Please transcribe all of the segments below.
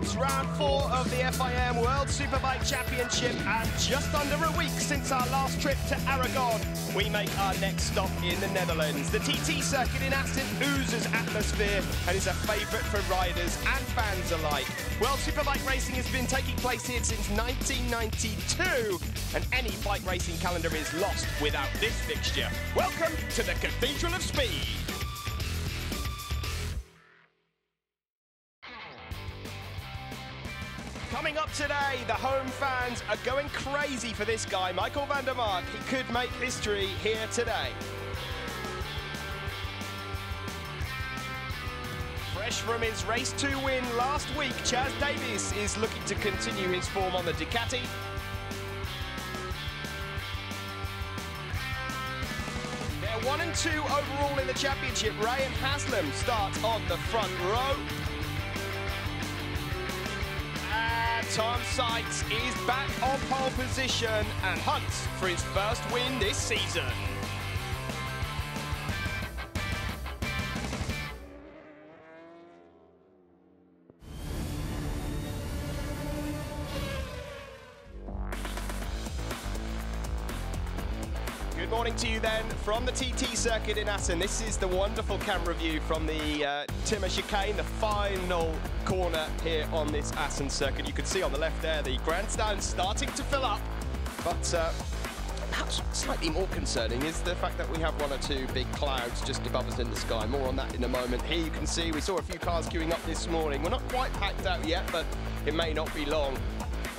It's round 4 of the FIM World Superbike Championship, and just under a week since our last trip to Aragon, we make our next stop in the Netherlands. The TT circuit in Assen oozes atmosphere and is a favourite for riders and fans alike. World Superbike racing has been taking place here since 1992, and any bike racing calendar is lost without this fixture. Welcome to the Cathedral of Speed. Coming up today, the home fans are going crazy for this guy, Michael van der Mark. He could make history here today. Fresh from his race 2 win last week, Chaz Davies is looking to continue his form on the Ducati. They're 1 and 2 overall in the championship. Ray and Haslam start on the front row. Tom Sykes is back on pole position and hunts for his first win this season. Good morning to you then from the TT circuit in Assen. This is the wonderful camera view from the Timmer chicane, the final corner here on this Assen circuit. You can see on the left there the grandstand starting to fill up, but perhaps slightly more concerning is the fact that we have 1 or 2 big clouds just above us in the sky. More on that in a moment. Here you can see we saw a few cars queuing up this morning. We're not quite packed out yet, but it may not be long.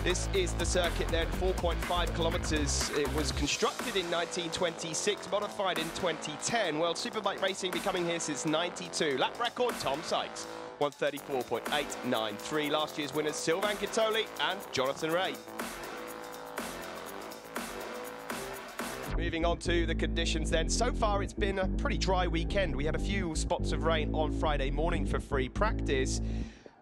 This is the circuit then, 4.5 kilometres. It was constructed in 1926, modified in 2010. World Superbike racing becoming here since 92. Lap record, Tom Sykes, 134.893. Last year's winners, Sylvain Guintoli and Jonathan Rea. Moving on to the conditions then. So far it's been a pretty dry weekend. We had a few spots of rain on Friday morning for free practice.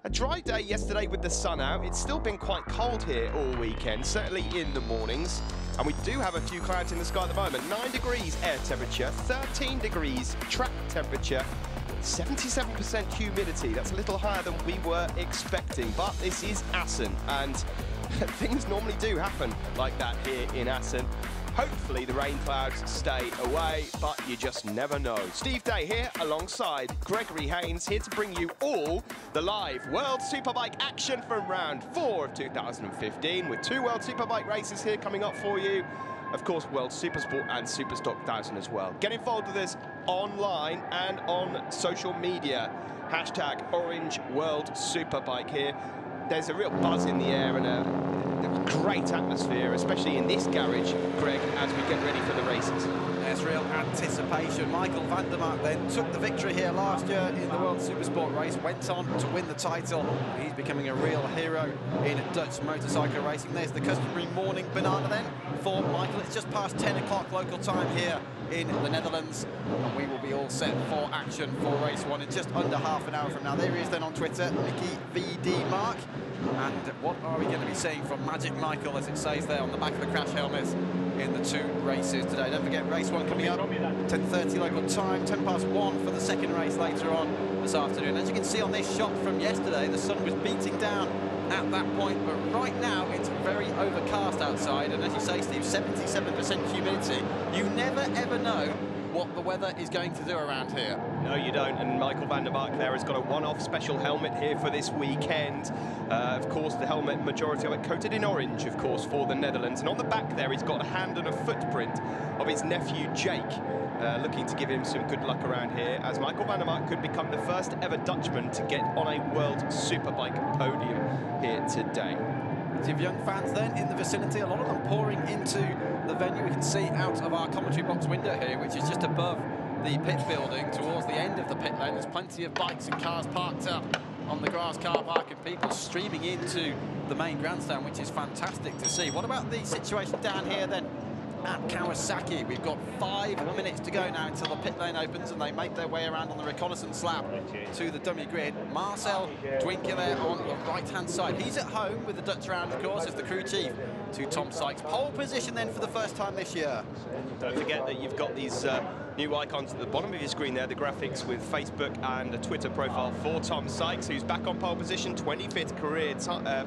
A dry day yesterday with the sun out. It's still been quite cold here all weekend, certainly in the mornings. And we do have a few clouds in the sky at the moment. 9 degrees air temperature, 13 degrees track temperature, 77% humidity. That's a little higher than we were expecting, but this is Assen, and things normally do happen like that here in Assen. Hopefully the rain clouds stay away, but you just never know. Steve Day here alongside Gregory Haynes, here to bring you all the live World Superbike action from round 4 of 2015, with 2 World Superbike races here coming up for you. Of course, World Supersport and Superstock 1000 as well. Get involved with us online and on social media. Hashtag Orange World Superbike here. There's a real buzz in the air and a great atmosphere, especially in this garage, Greg, as we get ready for the races. There's real anticipation. Michael van der Mark then took the victory here last year in the World Supersport race, went on to win the title. He's becoming a real hero in Dutch motorcycle racing. There's the customary morning banana then for Michael. It's just past 10 o'clock local time here in the Netherlands, and we will be all set for action for race 1 in just under half an hour from now. There he is then on Twitter, Mickey VD Mark. And what are we going to be seeing from Magic Michael, as it says there on the back of the crash helmet, in the 2 races today? Don't forget race 1 coming up 10:30 local time, 10 past 1 for the second race later on this afternoon. As you can see on this shot from yesterday, the sun was beating down at that point, but right now it's very overcast outside, and as you say, Steve, 77% humidity. You never ever know what the weather is going to do around here. No, you don't, and Michael van der Mark there has got a one-off special helmet here for this weekend. Of course, the helmet, majority of it coated in orange, of course, for the Netherlands. And on the back there, he's got a hand and a footprint of his nephew, Jake, looking to give him some good luck around here, as Michael van der Mark could become the first ever Dutchman to get on a World Superbike podium here today. Plenty of young fans then in the vicinity, a lot of them pouring into the venue. We can see out of our commentary box window here, which is just above the pit building towards the end of the pit lane. There's plenty of bikes and cars parked up on the grass car park and people streaming into the main grandstand, which is fantastic to see. What about the situation down here then at Kawasaki? We've got 5 minutes to go now until the pit lane opens and they make their way around on the reconnaissance lap to the dummy grid. Marcel Dwinker there on the right-hand side. He's at home with the Dutch round, of course, as the crew chief to Tom Sykes. Pole position then for the first time this year. Don't forget that you've got these new icons at the bottom of your screen there, the graphics with Facebook and a Twitter profile for Tom Sykes, who's back on pole position, 25th career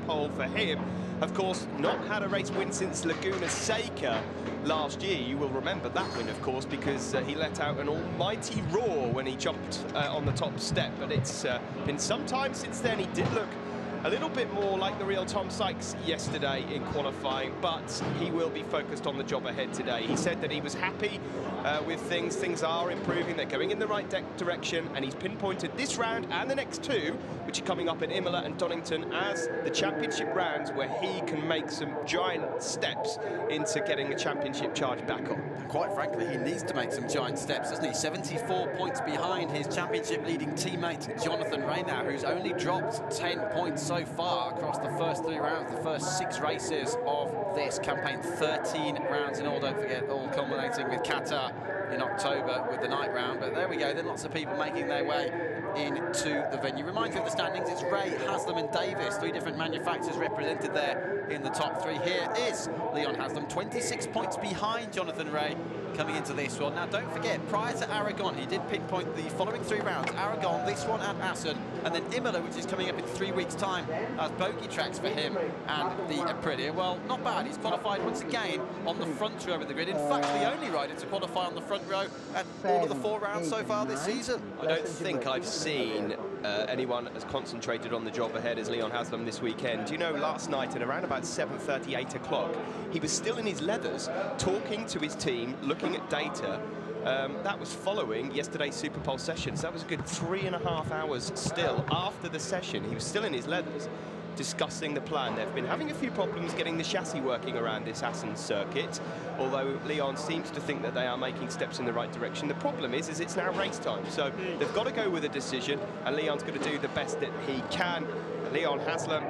pole for him. Of course, not had a race win since Laguna Seca last year. You will remember that win, of course, because he let out an almighty roar when he jumped on the top step. But it's been some time since then. He did look a little bit more like the real Tom Sykes yesterday in qualifying, but he will be focused on the job ahead today. He said that he was happy with things. Things are improving. They're going in the right direction, and he's pinpointed this round and the next two, which are coming up in Imola and Donington, as the championship rounds where he can make some giant steps into getting the championship charge back on. And quite frankly, he needs to make some giant steps, doesn't he? 74 points behind his championship-leading teammate, Jonathan Rea now, who's only dropped 10 points so far across the first 3 rounds, the first 6 races of this campaign. 13 rounds in all, don't forget, all culminating with Qatar in October with the night round. But there we go, then lots of people making their way into the venue. Reminds you of the standings, it's Rea, Haslam and Davis, 3 different manufacturers represented there in the top 3. Here is Leon Haslam, 26 points behind Jonathan Rea coming into this one. Now don't forget, prior to Aragon, he did pinpoint the following 3 rounds: Aragon, this one at Assen, and then Imola, which is coming up in 3 weeks' time, as bogey tracks for him and the Aprilia. Well, not bad. He's qualified once again on the front row of the grid. In fact, the only rider to qualify on the front row at all of the 4 rounds so far this season. I don't think I've seen anyone as concentrated on the job ahead as Leon Haslam this weekend. You know, last night at around about 7:30, 8 o'clock, he was still in his leathers, talking to his team, looking at data. That was following yesterday's Superpole session, so that was a good 3.5 hours still after the session. He was still in his leathers, discussing the plan. They've been having a few problems getting the chassis working around this Assen circuit, although Leon seems to think that they are making steps in the right direction. The problem is it's now race time, so they've got to go with a decision, and Leon's going to do the best that he can. Leon Haslam,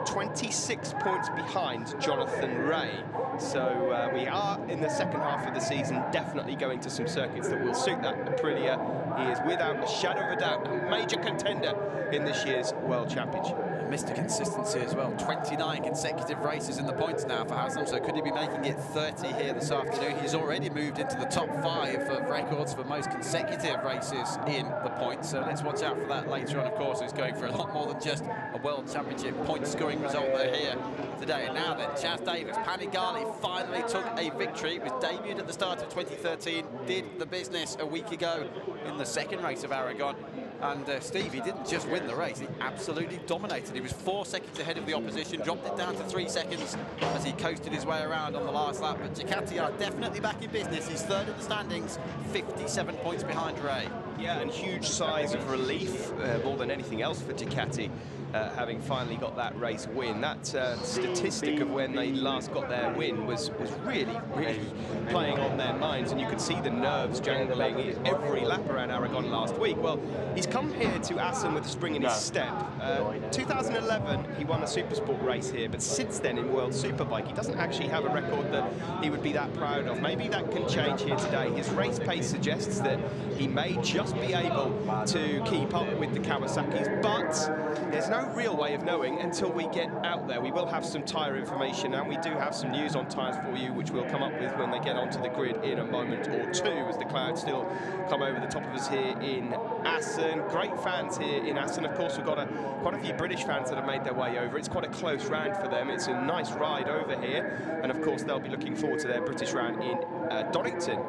26 points behind Jonathan Rea. So we are in the second half of the season, definitely going to some circuits that will suit that Aprilia. He is without a shadow of a doubt a major contender in this year's World Championship. Mr. Consistency as well. 29 consecutive races in the points now for Haslam, so could he be making it 30 here this afternoon? He's already moved into the top 5 of records for most consecutive races in the points, so let's watch out for that later on. Of course, he's going for a lot more than just a World Championship point-scoring result there here today. And now then, Chaz Davies, Panigale finally took a victory. It was debuted at the start of 2013, did the business a week ago in the second race of Aragon. And Steve, he didn't just win the race, he absolutely dominated. He was 4 seconds ahead of the opposition, dropped it down to 3 seconds as he coasted his way around on the last lap. But Ducati are definitely back in business. He's 3rd in the standings, 57 points behind Rea. Yeah, and huge sighs of relief, more than anything else for Ducati, having finally got that race win. That statistic of when they last got their win was really playing on their minds, and you could see the nerves jangling every lap around Aragon last week. Well, he's come here to Assen with a spring in his step. 2011, he won a Supersport race here, but since then in World Superbike, he doesn't actually have a record that he would be that proud of. Maybe that can change here today. His race pace suggests that he may just be able to keep up with the Kawasaki's, but there's no real way of knowing until we get out there. We will have some tyre information, and we do have some news on tyres for you, which we'll come up with when they get onto the grid in a moment or two, as the clouds still come over the top of us here in Assen. Great fans here in Assen. Of course, we've got quite a few British fans that have made their way over. It's quite a close round for them. It's a nice ride over here, and of course they'll be looking forward to their British round in Donington.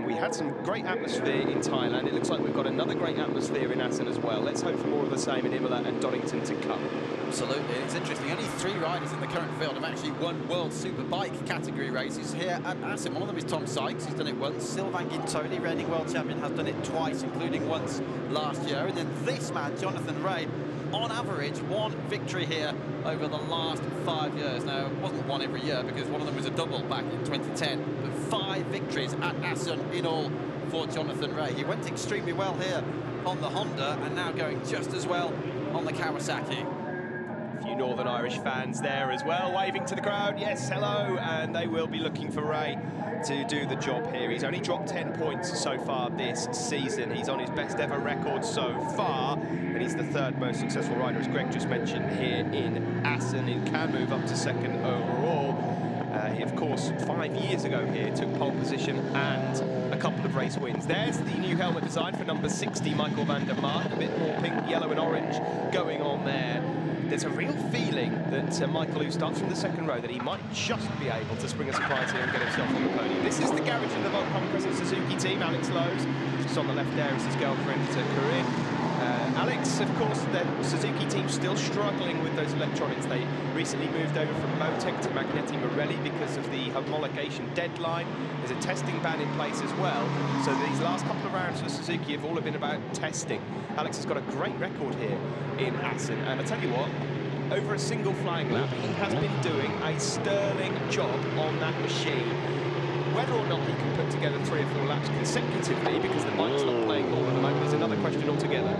We had some great atmosphere in Thailand. It looks like we've got another great atmosphere in Assen as well. Let's hope for more of the same in Imola and Donington to come. Absolutely, it's interesting. Only 3 riders in the current field have actually won World Superbike category races here at Assen. One of them is Tom Sykes, who's done it once. Sylvain Guintoli, reigning world champion, has done it twice, including once last year. And then this man, Jonathan Rea, on average, 1 victory here over the last 5 years. Now, it wasn't 1 every year because one of them was a double back in 2010, but 5 victories at Assen in all for Jonathan Rea. He went extremely well here on the Honda and now going just as well on the Kawasaki. A few Northern Irish fans there as well, waving to the crowd. Yes, hello, and they will be looking for Rea to do the job here. He's only dropped 10 points so far this season. He's on his best ever record so far, and he's the third most successful rider, as Greg just mentioned, here in Assen. He can move up to second overall. He, of course, 5 years ago here took pole position and a couple of race wins. There's the new helmet design for number 60, Michael van der Mark. A bit more pink, yellow and orange going on there. There's a real feeling that Michael, who starts from the second row, that he might just be able to spring a surprise here and get himself on the podium. This is the garage of the Volcom Crescent Suzuki team. Alex Lowe's, just on the left there, is his girlfriend, Corinne. Alex, of course, the Suzuki team still struggling with those electronics. They recently moved over from Motec to Magneti Marelli because of the homologation deadline. There's a testing ban in place as well. So these last couple of rounds for Suzuki have all been about testing. Alex has got a great record here in Assen. And I tell you what, over a single flying lap, he has been doing a sterling job on that machine. Whether or not he can put together 3 or 4 laps consecutively because the bike's not playing ball at the moment is another question altogether.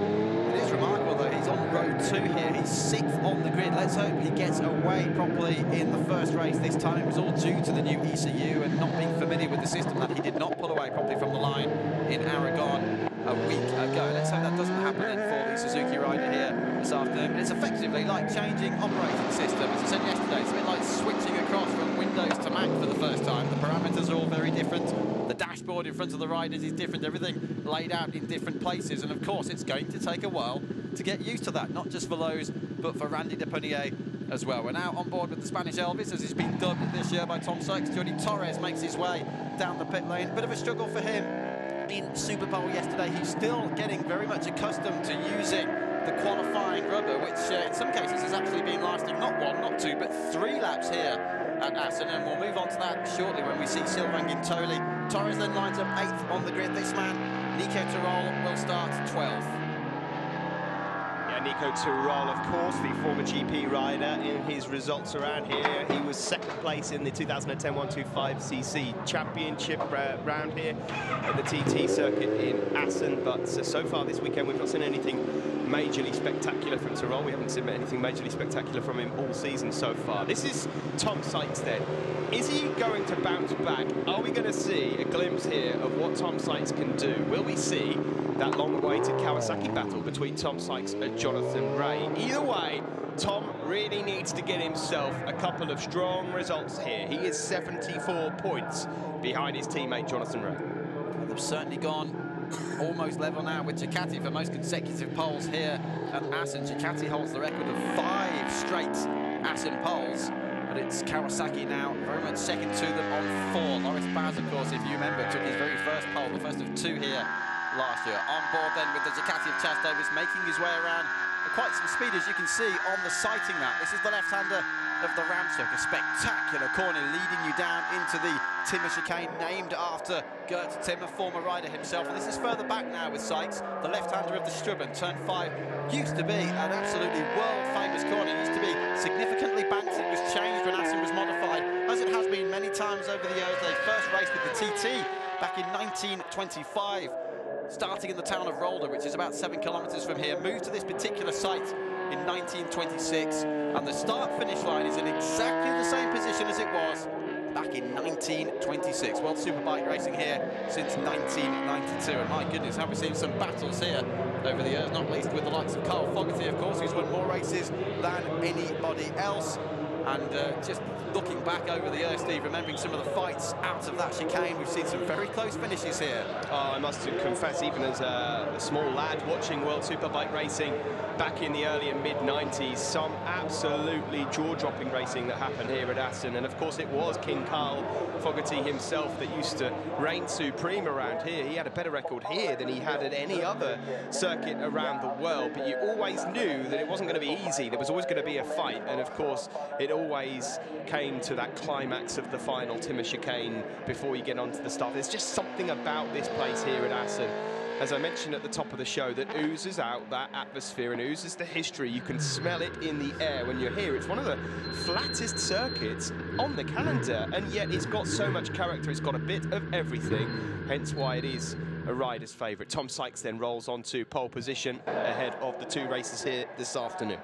It is remarkable though, he's on row 2 here, he's 6th on the grid. Let's hope he gets away properly in the first race this time. It was all due to the new ECU and not being familiar with the system that he did not pull away properly from the line in Aragon a week ago. Let's hope that doesn't happen then for the Suzuki rider here this afternoon. But it's effectively like changing operating system. As I said yesterday, it's a bit like switching across from Windows to Mac for the first time. The parameters are all very different. The dashboard in front of the riders is different. Everything laid out in different places. And of course, it's going to take a while to get used to that, not just for Lowe's, but for Randy Depunier as well. We're now on board with the Spanish Elvis, as he's been dubbed this year by Tom Sykes. Jordi Torres makes his way down the pit lane. Bit of a struggle for him in Superpole yesterday. He's still getting very much accustomed to using the qualifying rubber, which in some cases has actually been lasting not 1, not 2, but 3 laps here at Assen, and we'll move on to that shortly when we see Sylvain Guintoli. Torres then lines up 8th on the grid. This man, Nico Tirol, will start 12th. Nico Tirol, of course, the former GP rider. In his results around here, he was 2nd place in the 2010 125cc championship round here at the TT circuit in Assen. But so far this weekend, we've not seen anything majorly spectacular from Tirol. We haven't seen anything majorly spectacular from him all season so far. This is Tom Sykes then. Is he going to bounce back? Are we going to see a glimpse here of what Tom Sykes can do? Will we see that long-awaited Kawasaki battle between Tom Sykes and Jonathan Rea? Either way, Tom really needs to get himself a couple of strong results here. He is 74 points behind his teammate Jonathan Rea. Well, they've certainly gone almost level now with Ducati for most consecutive poles here at Assen. Ducati holds the record of 5 straight Assen poles. But it's Kawasaki now, very much second to them on 4. Loris Baz, of course, if you remember, took his very first pole, the first of 2 here last year. On board then with the Ducati of Chas Davis, making his way around at quite some speed, as you can see on the sighting map. This is the left-hander of the Ramshoek, a spectacular corner leading you down into the Timmer chicane, named after Gert Timmer, former rider himself. And this is further back now with Sykes, the left-hander of the Strubben. Turn 5 used to be an absolutely world-famous corner. It used to be significantly banked. It was changed when Assen was modified, as it has been many times over the years. They first raced with the TT back in 1925, starting in the town of Rolda, which is about 7 kilometres from here, moved to this particular site in 1926, and the start-finish line is in exactly the same position as it was back in 1926. World Superbike racing here since 1992, and my goodness, have we seen some battles here over the years, not least with the likes of Carl Fogarty, of course, who's won more races than anybody else. And just looking back over the years, Steve, remembering some of the fights out of that chicane, we've seen some very close finishes here. Oh, I must confess, even as a small lad watching World Superbike racing back in the early and mid-90s, some absolutely jaw-dropping racing that happened here at Assen. And of course it was King Carl Fogarty himself that used to reign supreme around here. He had a better record here than he had at any other circuit around the world, but you always knew that it wasn't going to be easy. There was always going to be a fight, and of course it always came to that climax of the final Timmer chicane before you get onto the start. There's just something about this place here at Assen, as I mentioned at the top of the show, that oozes out that atmosphere and oozes the history. You can smell it in the air when you're here. It's one of the flattest circuits on the calendar, and yet it's got so much character. It's got a bit of everything, hence why it is a rider's favourite. Tom Sykes then rolls on to pole position ahead of the 2 races here this afternoon.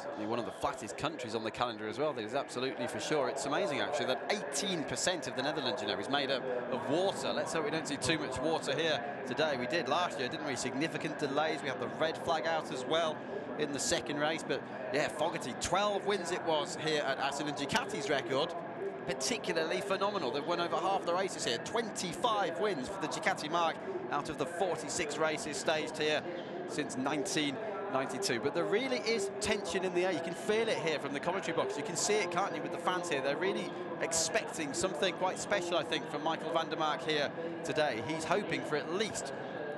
Certainly one of the flattest countries on the calendar as well. That is absolutely for sure. It's amazing, actually, that 18% of the Netherlands, you know, is made up of water. Let's hope we don't see too much water here today. We did last year, didn't we? Significant delays. We had the red flag out as well in the second race. But, yeah, Fogarty, 12 wins it was here at Assen. And Ducati's record, particularly phenomenal. They've won over half the races here. 25 wins for the Ducati marque out of the 46 races staged here since 1992. But there really is tension in the air. You can feel it here from the commentary box. You can see it, can't you, with the fans here. They're really expecting something quite special, I think, from Michael van der Mark here today. He's hoping for at least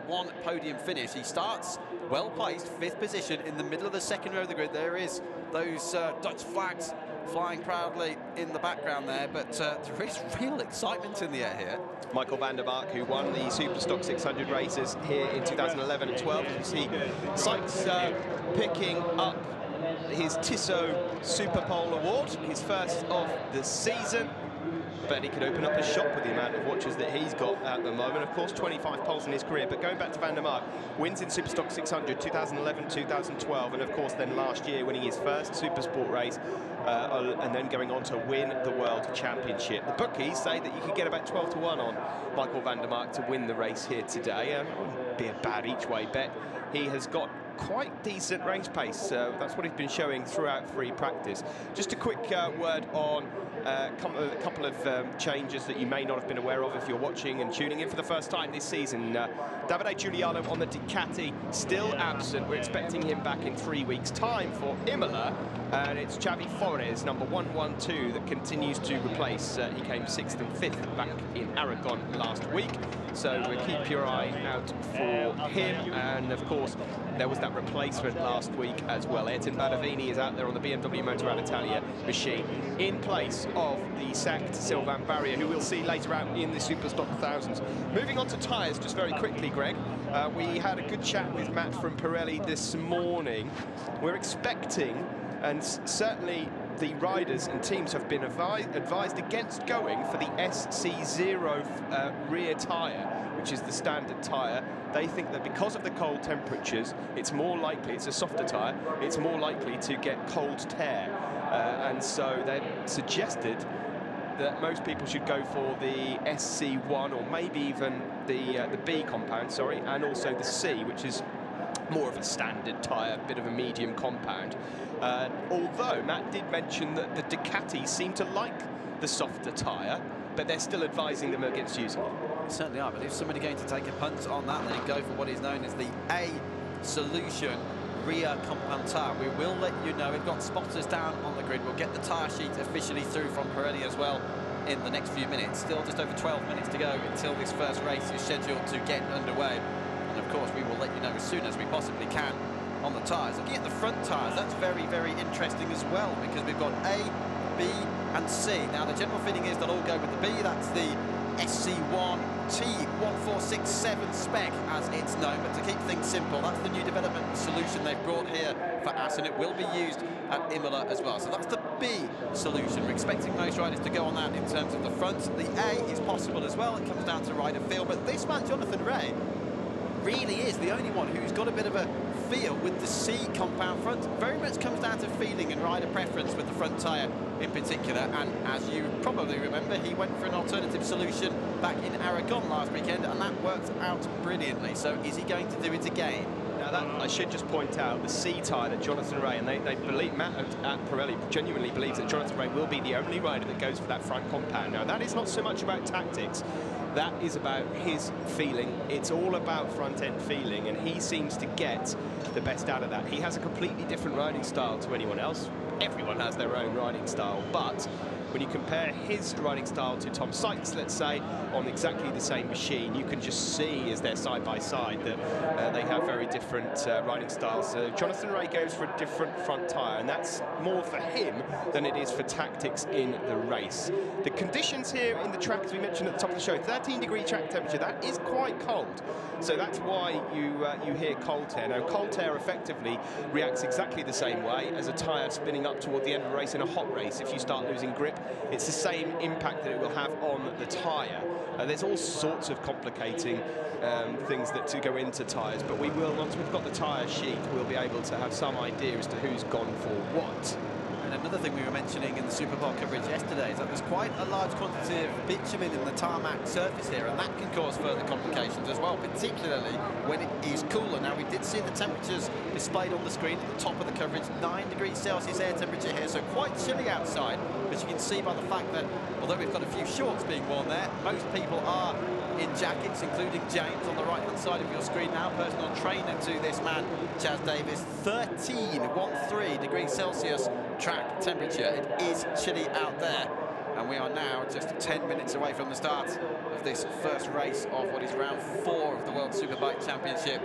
one podium finish. He starts well placed, 5th position in the middle of the second row of the grid. There is those Dutch flags flying proudly in the background there, but there is real excitement in the air here. Michael van der Mark, who won the Superstock 600 races here in 2011 and 12. You see Sykes picking up his Tissot Superpole Award, his first of the season. But he could open up a shop with the amount of watches that he's got at the moment. Of course, 25 poles in his career. But going back to van der Mark, wins in Superstock 600, 2011, 2012, and of course then last year winning his first Supersport race, and then going on to win the World Championship. The bookies say that you could get about 12 to 1 on Michael van der Mark to win the race here today. Wouldn't be a bad each-way bet. He has got quite decent race pace. That's what he's been showing throughout free practice. Just a quick word on a couple of changes that you may not have been aware of if you're watching and tuning in for the first time this season. Davide Giuliano on the Ducati, still absent. We're expecting him back in 3 weeks' time for Imola, and it's Xavi Forés, number 112, that continues to replace. He came 6th and 5th back in Aragon last week, so we'll keep your eye out for him. And of course, there was that replacement last week as well. Ayrton Badavini is out there on the BMW Motor Alitalia machine in place of the sacked Sylvain Barrier, who we'll see later out in the Superstock 1000s. Moving on to tyres, just very quickly, Greg. We had a good chat with Matt from Pirelli this morning. We're expecting, and certainly the riders and teams have been advised against going for the SC0 rear tyre, which is the standard tyre. They think that because of the cold temperatures, it's more likely, it's a softer tyre, it's more likely to get cold tear. And so they suggested that most people should go for the SC1 or maybe even the B compound, sorry, and also the C, which is more of a standard tyre, bit of a medium compound. Although Matt did mention that the Ducati seem to like the softer tyre, but they're still advising them against using it. Certainly are, but if somebody going to take a punt on that, then go for what is known as the A solution rear compound tyre. We will let you know. We've got spotters down on the grid. We'll get the tyre sheet officially through from Pirelli as well in the next few minutes. Still just over 12 minutes to go until this first race is scheduled to get underway. And of course, we will let you know as soon as we possibly can on the tyres. Looking at the front tyres, that's very, very interesting as well, because we've got A, B and C. Now, the general feeling is they'll all go with the B. That's the SC1 T1467 spec, as it's known. But to keep things simple, that's the new development solution they've brought here for Assen. It will be used at Imola as well. So that's the B solution. We're expecting most riders to go on that in terms of the front. The A is possible as well. It comes down to rider feel. But this man, Jonathan Rea, really is the only one who's got a bit of a feel with the C compound front. Very much comes down to feeling and rider preference with the front tyre in particular. And as you probably remember, he went for an alternative solution back in Aragon last weekend, and that worked out brilliantly. So is he going to do it again? Now that, I should just point out, the C tyre that Jonathan Rea, and they believe, Matt at Pirelli genuinely believes that Jonathan Rea will be the only rider that goes for that front compound. Now that is not so much about tactics, that is about his feeling. It's all about front-end feeling, and he seems to get the best out of that. He has a completely different riding style to anyone else. Everyone has their own riding style, but when you compare his riding style to Tom Sykes, let's say, on exactly the same machine, you can just see as they're side by side that they have very different riding styles. So Jonathan Rea goes for a different front tyre, and that's more for him than it is for tactics in the race. The conditions here in the track, as we mentioned at the top of the show, 13-degree track temperature, that is quite cold. So that's why you hear cold tear. Now, cold tear effectively reacts exactly the same way as a tyre spinning up toward the end of a race in a hot race. If you start losing grip, it's the same impact that it will have on the tyre. There's all sorts of complicating things that to go into tyres, but we will, once we've got the tyre sheet, we'll be able to have some idea as to who's gone for what. And another thing we were mentioning in the Superbowl coverage yesterday is that there's quite a large quantity of bitumen in the tarmac surface here, and that can cause further complications as well, particularly when it is cooler. Now, we did see the temperatures displayed on the screen at the top of the coverage, 9 degrees Celsius air temperature here, so quite chilly outside, but you can see by the fact that, although we've got a few shorts being worn there, most people are in jackets, including James on the right-hand side of your screen now, personal trainer to this man, Chaz Davies. 13 degrees Celsius track temperature. It is chilly out there, and we are now just 10 minutes away from the start of this first race of what is round 4 of the World Superbike Championship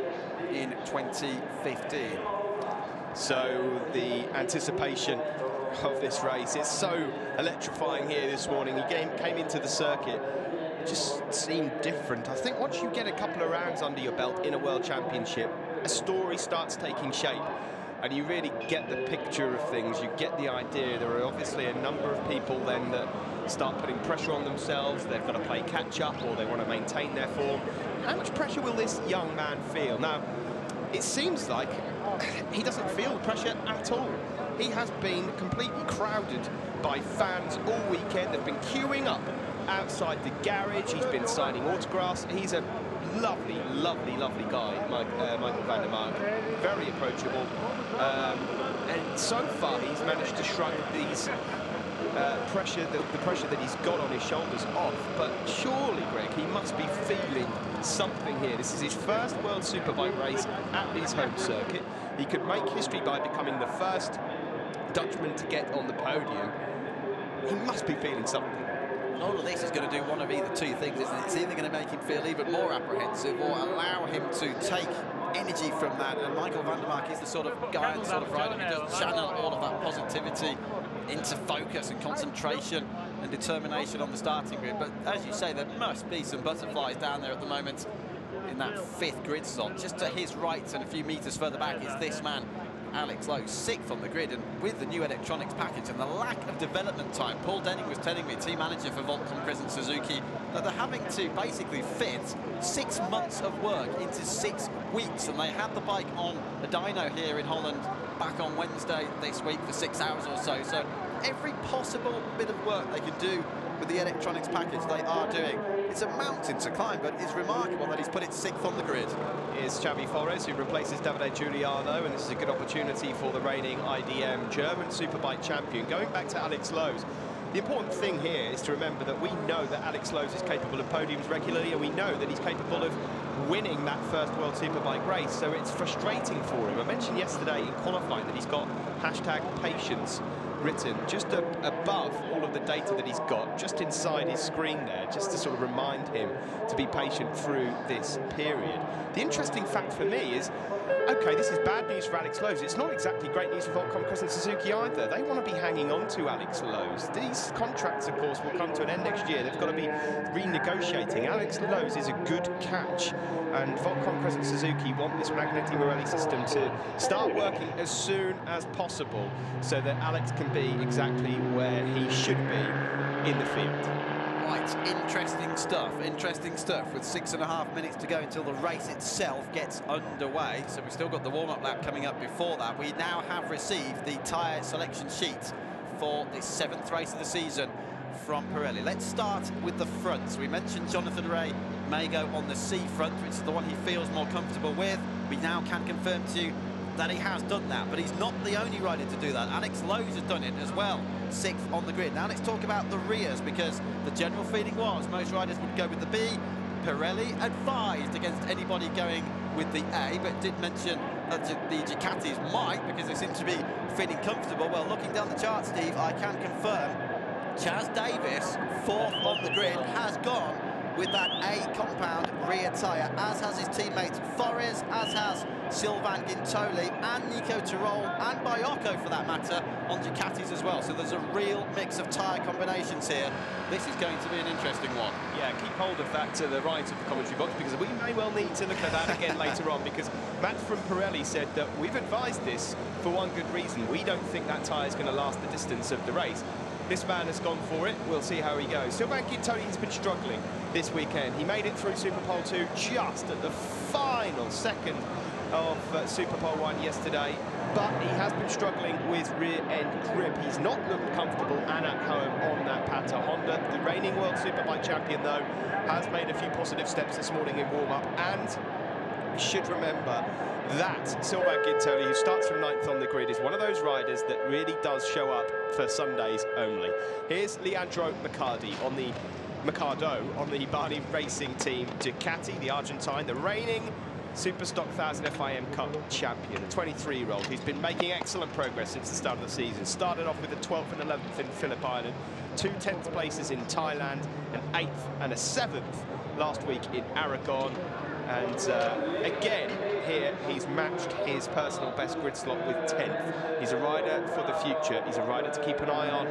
in 2015. So the anticipation of this race, it's so electrifying here this morning. He came into the circuit, it just seemed different. I think once you get a couple of rounds under your belt in a World Championship, a story starts taking shape, and you really get the picture of things, you get the idea. There are obviously a number of people then that start putting pressure on themselves. They've got to play catch-up, or they want to maintain their form. How much pressure will this young man feel? Now, it seems like he doesn't feel the pressure at all. He has been completely crowded by fans all weekend. They've been queuing up outside the garage. He's been signing autographs. He's a lovely, lovely, lovely guy, Michael van der Mark. Very approachable. And so far, he's managed to shrug these pressure, the pressure that he's got on his shoulders off. But surely, Greg, he must be feeling something here. This is his first World Superbike race at his home circuit. He could make history by becoming the first Dutchman to get on the podium. He must be feeling something. All of this is going to do one of either two things, isn't it? It's either going to make him feel even more apprehensive or allow him to take energy from that. And Michael van der Mark is the sort of guy and sort of rider who does channel all of that positivity into focus and concentration and determination on the starting grid. But as you say, there must be some butterflies down there at the moment in that 5th grid slot. Just to his right and a few metres further back is this man, Alex Lowe, 6th on the grid, and with the new electronics package and the lack of development time, Paul Denning was telling me, team manager for Volcom Crescent Suzuki, that they're having to basically fit 6 months of work into 6 weeks, and they had the bike on a dyno here in Holland back on Wednesday this week for 6 hours or so. So every possible bit of work they can do with the electronics package they are doing. It's a mountain to climb, but it's remarkable that he's put it 6th on the grid. Is Xavi Forés, who replaces Davide Giuliano, and this is a good opportunity for the reigning IDM German Superbike champion. Going back to Alex Lowes, the important thing here is to remember that we know that Alex Lowes is capable of podiums regularly, and we know that he's capable of winning that first World Superbike race, so it's frustrating for him. I mentioned yesterday in qualifying that he's got #patience written just above all of the data that he's got, just inside his screen there, just to sort of remind him to be patient through this period. The interesting fact for me is, okay, this is bad news for Alex Lowes. It's not exactly great news for Volcom Crescent Suzuki either. They want to be hanging on to Alex Lowes. These contracts, of course, will come to an end next year. They've got to be renegotiating. Alex Lowes is a good catch, and Volcom Crescent Suzuki want this Magneti Marelli system to start working as soon as possible so that Alex can be exactly where he should be in the field. Right, interesting stuff with 6.5 minutes to go until the race itself gets underway. So we've still got the warm-up lap coming up before that. We now have received the tyre selection sheet for the 7th race of the season from Pirelli. Let's start with the fronts. We mentioned Jonathan Rea may go on the C front, which is the one he feels more comfortable with. We now can confirm to you that he has done that, but he's not the only rider to do that. Alex Lowes has done it as well, 6th on the grid. Now let's talk about the rears, because the general feeling was most riders would go with the B. Pirelli advised against anybody going with the A, but did mention that the Ducatis might, because they seem to be feeling comfortable. Well, looking down the chart, Steve, I can confirm Chaz Davies, 4th on the grid, has gone with that A compound rear tyre, as has his teammate Forés, as has Sylvain Guintoli and Nico Tirol and Baiocco for that matter on Ducatis as well. So there's a real mix of tyre combinations here. This is going to be an interesting one. Yeah, keep hold of that to the right of the commentary box, because we may well need to look at that again later on, because Matt from Pirelli said that we've advised this for one good reason. We don't think that tyre is going to last the distance of the race. this man has gone for it. We'll see how he goes. Sylvain Guintoli has been struggling this weekend. He made it through Superpole 2 just at the final second of Superpole 1 yesterday, but he has been struggling with rear-end grip. He's not looked comfortable and at home on that Pata Honda. The reigning World Superbike champion, though, has made a few positive steps this morning in warm-up, and we should remember that Sylvain Guintoli, who starts from 9th on the grid, is one of those riders that really does show up for Sundays only. Here's Leandro Mercado on the Bahrain Racing Team Ducati, the Argentine, the reigning Superstock 1000 FIM Cup champion, the 23-year-old. He's been making excellent progress since the start of the season. Started off with a 12th and 11th in Phillip Island, 2 10th places in Thailand, an 8th and a 7th last week in Aragon. And again, here he's matched his personal best grid slot with 10th. He's a rider for the future. He's a rider to keep an eye on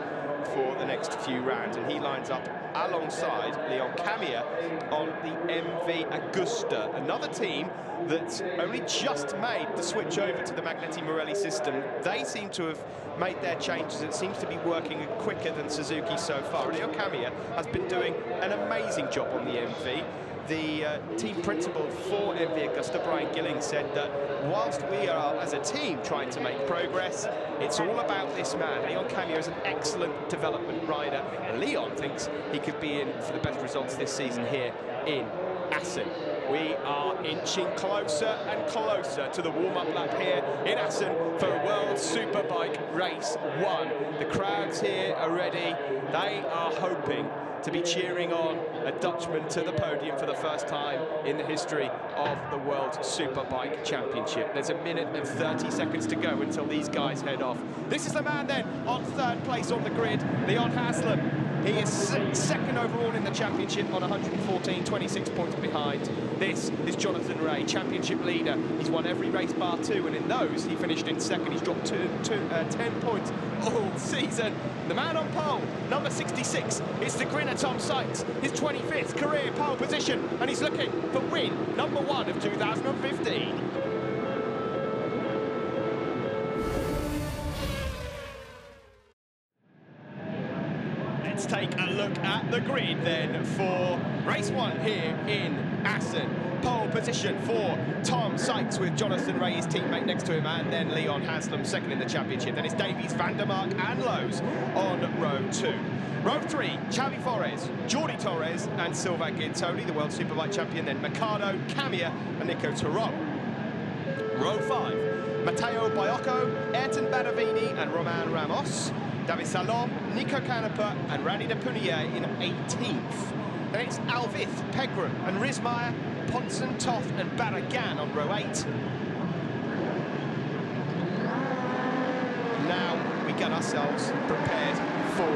for the next few rounds, and he lines up alongside Leon Camier on the MV Agusta, another team that's only just made the switch over to the Magneti Marelli system. They seem to have made their changes. It seems to be working quicker than Suzuki so far. Leon Camier has been doing an amazing job on the MV. The team principal for MV Agusta, Brian Gilling, said that whilst we are, as a team, trying to make progress, it's all about this man. Leon Camier is an excellent development rider, and Leon thinks he could be in for the best results this season here in Assen. We are inching closer and closer to the warm-up lap here in Assen for World Superbike Race 1. The crowds here are ready. They are hoping to be cheering on a Dutchman to the podium for the first time in the history of the World Superbike Championship. There's a minute and 30 seconds to go until these guys head off. This is the man then on 3rd place on the grid, Leon Haslam. He is second overall in the championship on 114, 26 points behind. This is Jonathan Rea, championship leader. He's won every race bar 2, and in those he finished in second. He's dropped 10 points all season. The man on pole, number 66, is the grinner Tom Sykes, his 25th career pole position, and he's looking for win number 1 of 2015. Let's take a look at the grid then for race 1 here in Assen. Pole position for Tom Sykes with Jonathan Rea, his teammate, next to him, and then Leon Haslam second in the championship. Then it's Davies, Van der Mark and Lowe's on row 2. Row 3, Xavi Forés, Jordi Torres and Sylvain Guintoli, the World Superbike champion, then Mercado, Camier and Nico Theroux. Row 5, Matteo Biocco, Ayrton Badavini and Romain Ramos, David Salom, Nico Canepa and Randy de Punier in 18th. Then it's Alvith, Pegram and Rismaier, Ponson, Toth and Barragan on row 8. Now we get ourselves prepared for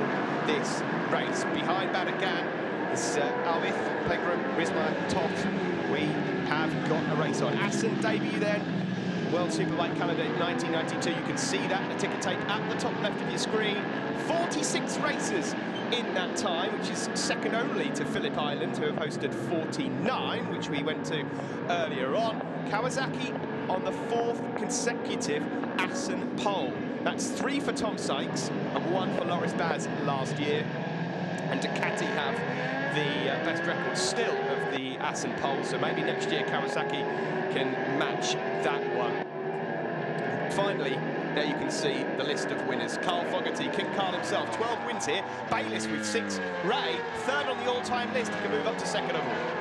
this race. Behind Barragan is Alvith, Pegram, Rismaier, Toth. We have got a race on. Assen debut then. World Superbike calendar in 1992. You can see that, the ticker tape at the top left of your screen. 46 races in that time, which is second only to Phillip Island, who have hosted 49, which we went to earlier on. Kawasaki on the 4th consecutive Assen pole. That's 3 for Tom Sykes and 1 for Loris Baz last year. And Ducati have the best record still of the Assen pole, so maybe next year Kawasaki can match that one. Finally, there you can see the list of winners. Carl Fogarty, King Carl himself, 12 wins here. Bayliss with 6. Rea, 3rd on the all-time list. He can move up to 2nd overall.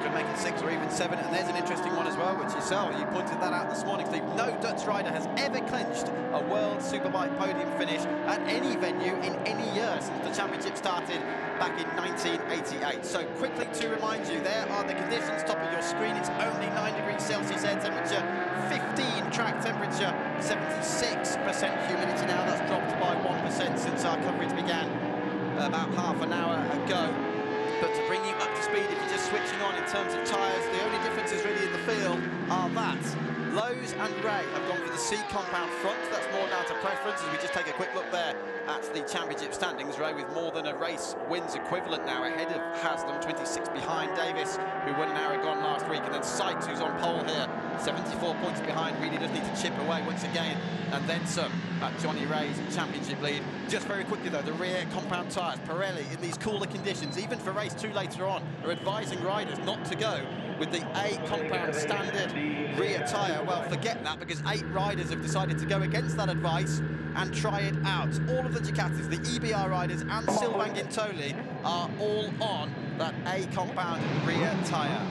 Could make it 6 or even 7, and there's an interesting one as well, which is you pointed that out this morning, Steve. No Dutch rider has ever clinched a World Superbike podium finish at any venue in any year since the championship started back in 1988. So quickly to remind you, there are the conditions, top of your screen. It's only 9 degrees Celsius air temperature, 15 track temperature, 76% humidity now. That's dropped by 1% since our coverage began about half an hour ago. But to bring you up to speed, if you're just switching on in terms of tyres, the only differences really in the field are that Lowe's and Rea have gone for the C compound front. That's more down to preference, as we just take a quick look there at the championship standings. Rea with more than a race wins equivalent now, ahead of Haslam, 26 behind Davis, who won in Aragon last week, and then Sykes, who's on pole here, 74 points behind, really does need to chip away once again, and then some at Johnny Ray's championship lead. Just very quickly though, the rear compound tyres, Pirelli in these cooler conditions, even for race 2 later on, are advising riders not to go with the A compound standard rear tyre. Well, forget that, because 8 riders have decided to go against that advice and try it out. All of the Ducatis, the EBR riders and Sylvain Guintoli are all on that A compound rear tyre.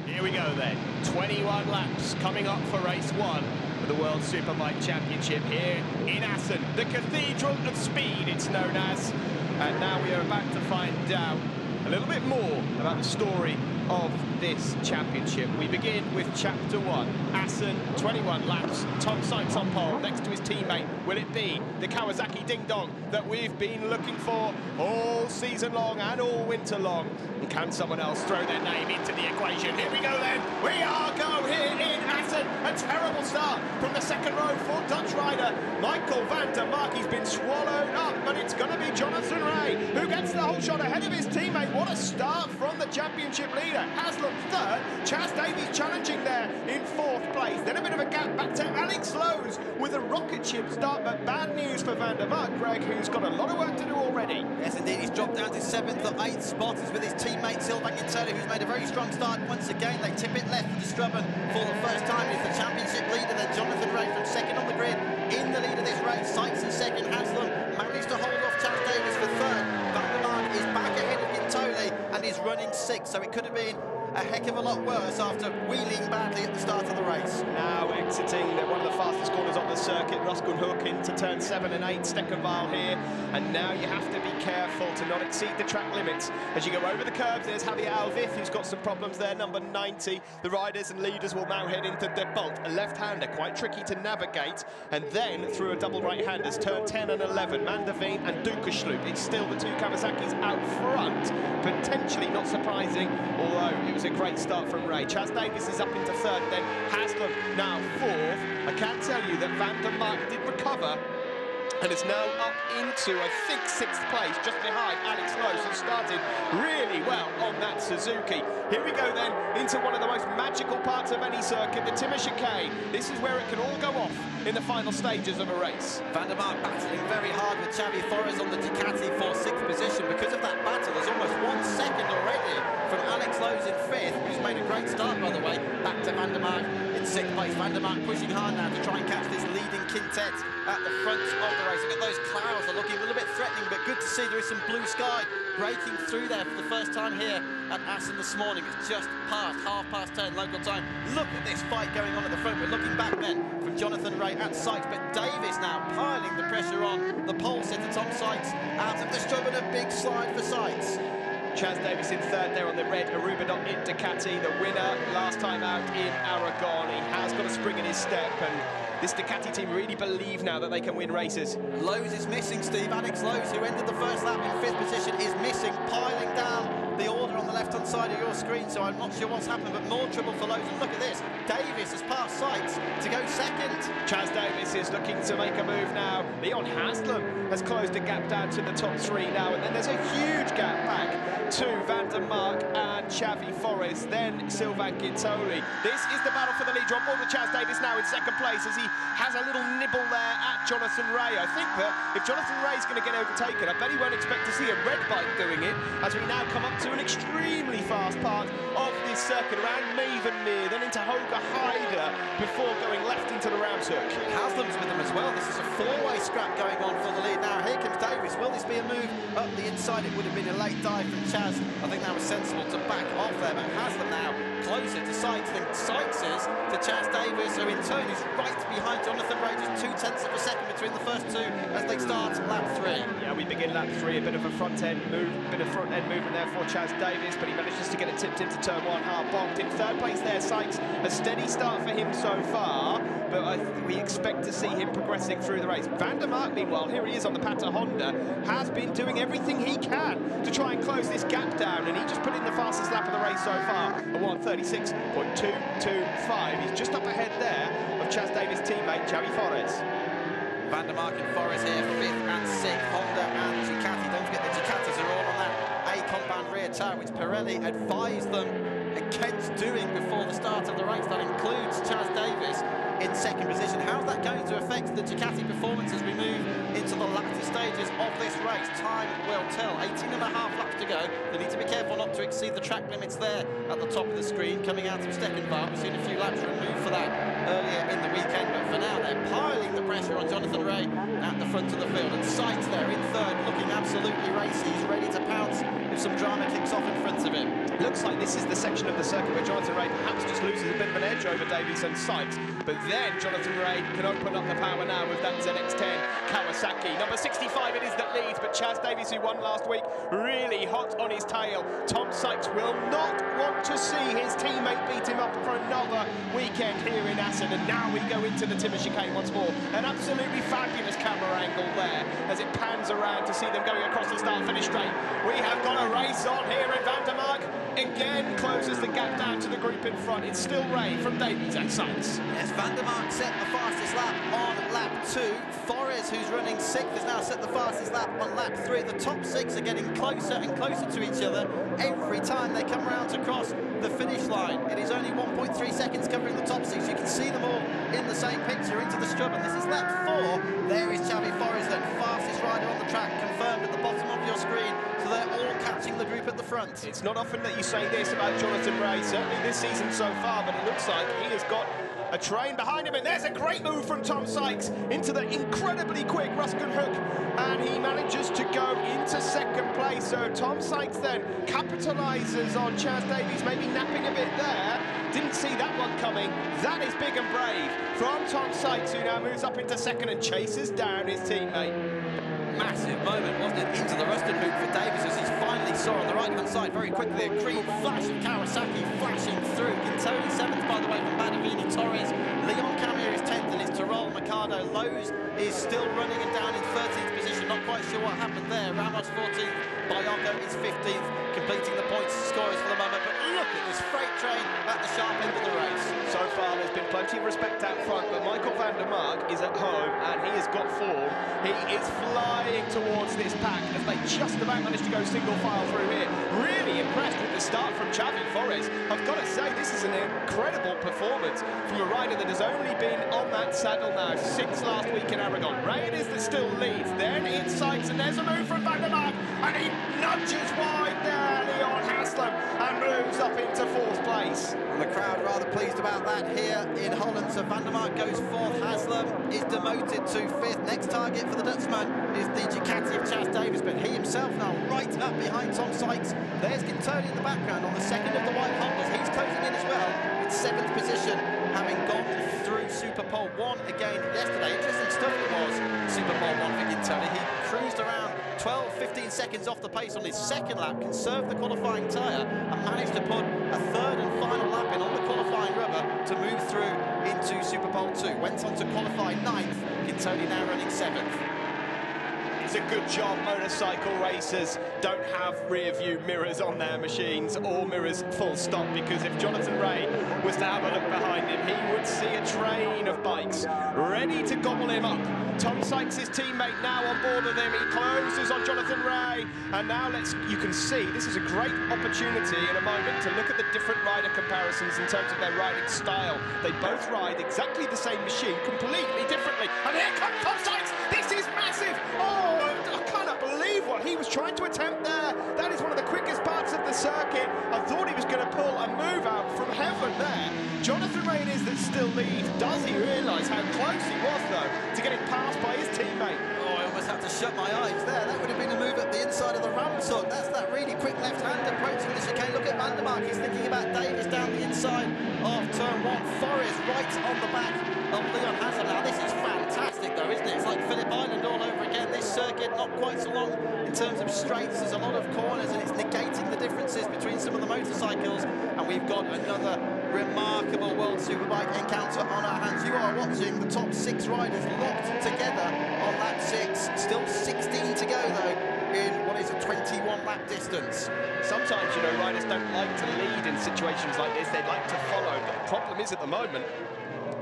Here we go then, 21 laps coming up for race 1 of the World Superbike Championship here in Assen, the Cathedral of Speed it's known as. And now we are about to find out a little bit more about the story of this championship. We begin with Chapter 1, Assen, 21 laps, Tom Sykes on pole next to his teammate. Will it be the Kawasaki Ding Dong that we've been looking for all season long and all winter long? And can someone else throw their name into the equation? Here we go then, we are go here in Assen. A terrible start from the second row for Dutch rider Michael van der Mark. He's been swallowed up, but it's going to be Jonathan Rea who gets the whole shot ahead of his teammate. What a start from the championship leader. Haslam third, Chaz Davies challenging there in 4th place. Then a bit of a gap back to Alex Lowe's with a rocket ship start, but bad news for Van der Mark, Greg, who's got a lot of work to do already. Yes, indeed, he's dropped down to 7th or 8th spot. He's with his teammate Sylvain Guintoli, who's made a very strong start once again. They tip it left for Strubben for the first time. He's the championship leader. Then Jonathan Rea from 2nd on the grid in the lead of this race. Sykes in 2nd, Haslam managed to hold off Chaz Davies for 3rd. Van der Mark is back ahead of Guintoli and is running 6th, so it could have been a heck of a lot worse after wheeling badly at the start of the race. Now exiting one of the fastest corners on the circuit, Roscoe Hook into turn 7 and 8, Steckenval here, and now you have to be careful to not exceed the track limits as you go over the curbs. There's Javier Alvith, who's got some problems there, number 90. The riders and leaders will now head into De Bolt, a left-hander, quite tricky to navigate, and then through a double right-handers, turn 10 and 11, Mandeveen and Dukersloop. It's still the 2 Kawasaki's out front, potentially not surprising, although it was a great start from Rea. Chaz Davies is up into 3rd, then Haslam now 4th. I can tell you that Van der Mark did recover and is now up into, I think, 6th place, just behind Alex Lowe's, who started really well on that Suzuki. Here we go then into one of the most magical parts of any circuit, the Timmer Chicane. This is where it can all go off in the final stages of a race. Van der Mark battling very hard with Xavi Forés on the Ducati for 6th position. Because of that battle, there's almost 1 second already from Alex Lowe's in 5th, who's made a great start, by the way, back to Van der Mark in 6th place. Van der Mark pushing hard now to try and catch this leading quintet at the front of the race. Look at those clouds, are looking a little bit threatening, but good to see there is some blue sky breaking through there for the first time here at Assen this morning. It's just past 10:30 local time. Look at this fight going on at the front. We're looking back then from Jonathan Rea at Sykes, but Davies now piling the pressure on the pole sitter Tom Sykes out of the struggle. A big slide for Sykes. Chaz Davies in 3rd there on the red Aruba in Ducati, the winner last time out in Aragon. He has got a spring in his step, and this Ducati team really believe now that they can win races. Lowe's is missing, Steve. Alex Lowe's, who ended the first lap in 5th position, is missing, piling down the order on the left-hand side of your screen, so I'm not sure what's happened, but more trouble for Lowe's. And look at this, Davies has passed Sykes to go 2nd. Chaz Davies is looking to make a move now. Leon Haslam has closed a gap down to the top 3 now, and then there's a huge gap back to Van der Mark and Xavi Forés, then Sylvain Guintoli. This is the battle for the lead. Drop ball to Chaz Davies now in 2nd place as he has a little nibble there at Jonathan Rea. I think that if Jonathan Rea is going to get overtaken, I bet he won't expect to see a red bike doing it as we now come up to an extremely fast part of this circuit around Mavenmere, then into Hoga Hyder before going left into the round circuit. Haslam's with them as well. This is a 4-way scrap going on for the lead. Now here comes Davies. Will this be a move up the inside? It would have been a late dive from Chaz. I think that was sensible to back off there, but Haslam now closer to Sykes than Sykes is to Chaz Davies, who in turn is right behind Jonathan Rea, just 0.2 of a second between the first 2 as they start lap 3. Yeah, we begin lap 3, a bit of a front-end movement there for Chaz Davies, but he manages to get it tipped into turn 1, hard bonked. In 3rd place there, Sykes, a steady start for him so far, but we expect to see him progressing through the race. Van der Mark, meanwhile, here he is on the Pata Honda, has been doing everything he can to try and close this gap down, and he just put in the fastest lap of the race so far, a 1:36.225. He's just up ahead there of Chaz Davies' teammate, Xavi Forés. Van der Mark and Forés here, 5th and 6th, Honda and Ducati. Don't forget the Ducatis are all on that A compound rear tyre, which Pirelli advised them against doing before the start of the race. That includes Chaz Davies in second position. How's that going to affect the Ducati performance as we move into the latter stages of this race? Time will tell. 18.5 laps to go. They need to be careful not to exceed the track limits there at the top of the screen coming out of Steckenbach. We've seen a few laps removed for that earlier in the weekend, but for now they're piling the pressure on Jonathan Rea at the front of the field, and Sykes there in third, looking absolutely racy. He's ready to pounce if some drama kicks off in front of him. Looks like this is the section of the circuit where Jonathan Rea perhaps just loses a bit of an edge over Davies and Sykes, but then Jonathan Rea can open up the power now with that ZX-10 Kawasaki. Number 65 it is that leads, but Chaz Davies, who won last week, really hot on his tail. Tom Sykes will not want to see his teammate beat him up for another weekend here in Assen, and now we go into the Timmer chicane once more. An absolutely fabulous camera angle there as it pans around to see them going across the start-finish straight. We have got a race on here, and Van der Mark again closes the gap down to the group in front. It's still Rea from Davies and Sykes. Yes, Van der Mark set the fastest lap on lap 2. Forres, who's running 6th, has now set the fastest lap on lap 3. The top 6 are getting closer and closer to each other every time they come around to cross the finish line. It is only 1.3 seconds covering the top 6. You can see them all in the same picture into the scrub, and this is lap 4. There is Xavi Forres then, fastest rider on the track, confirmed at the bottom of your screen. So they're all catching the group at the front. It's not often that you say this about Jonathan Rea, certainly this season so far, but it looks like he has got a train behind him, and there's a great move from Tom Sykes into the incredibly quick Ruskin Hook, and he manages to go into second place. So Tom Sykes then capitalises on Chaz Davies maybe napping a bit there. Didn't see that one coming. That is big and brave from Tom Sykes, who now moves up into second and chases down his teammate. Massive moment, wasn't it, into the Ruskin Hook for Davies as he's finally saw on the right-hand side very quickly a cream flash of Kawasaki flashing through. Gintoni 7th, by the way, from Badavini Torres. Leon Camier is 10th and it's Tyrol Mercado. Lowe's is still running and down in 13th position. Not quite sure what happened there. Ramos 14th. Bayogo is 15th, completing the points scorers for the moment. But look at this freight train at the sharp end of the race. So far, there's been plenty of respect out front, but Michael van der Mark is at home and he has got form. He is flying towards this pack as they just about managed to go single file through here. Really impressed with the start from Xavi Forres. I've got to say, this is an incredible performance from a rider that has only been on that saddle now since last week in Aragon. Rea it is that still leads. Then it's Sykes, and there's a move from van der Mark, and he nudges wide there, Leon Haslam, and moves up into 4th place. And the crowd rather pleased about that here in Holland. So Van der Mark goes 4th. Haslam is demoted to 5th. Next target for the Dutchman is the Ducati of Chaz Davies, but he himself now right up behind Tom Sykes. There's Gintoni in the background on the second of the white Hondas. He's closing in as well with 7th position, having gone through Super Pole 1 again yesterday. Interesting stuff it was, Super Pole 1 for Gintoni. He cruised around 12-15 seconds off the pace on his second lap, conserved the qualifying tyre, and managed to put a third and final lap in on the qualifying rubber to move through into Super Pole 2. Went on to qualify 9th, Gintoni now running 7th. It's a good job motorcycle racers don't have rear view mirrors on their machines, or mirrors full stop, because if Jonathan Rea was to have a look behind him, he would see a train of bikes ready to gobble him up. Tom Sykes, his teammate, now on board with him. He closes on Jonathan Rea, and now you can see this is a great opportunity in a moment to look at the different rider comparisons in terms of their riding style. They both ride exactly the same machine completely differently, and here comes Tom Sykes. This is massive. Oh, I cannot believe what he was trying to attempt there. That is one of the quickest parts of the circuit. I thought he was going to pull a move out from heaven there. Jonathan Rea is that still leads. Does he realise how close he was, though, to getting passed by his teammate? Oh, I almost had to shut my eyes there. That would have been a move up the inside of the Rams hook. That's that really quick left-hand approach to the chicane. Look at Van der Mark. He's thinking about Davies down the inside of turn 1. Forres right on the back of Leon Haslam. Now, this is fantastic, though, isn't it? It's like Phillip Island all over again. This circuit, not quite so long in terms of straights. There's a lot of corners, and it's negating the differences between some of the motorcycles. And we've got another remarkable World Superbike encounter on our hands. You are watching the top 6 riders locked together on lap 6. Still 16 to go, though, in what is a 21-lap distance. Sometimes, riders don't like to lead in situations like this. They like to follow. But the problem is, at the moment,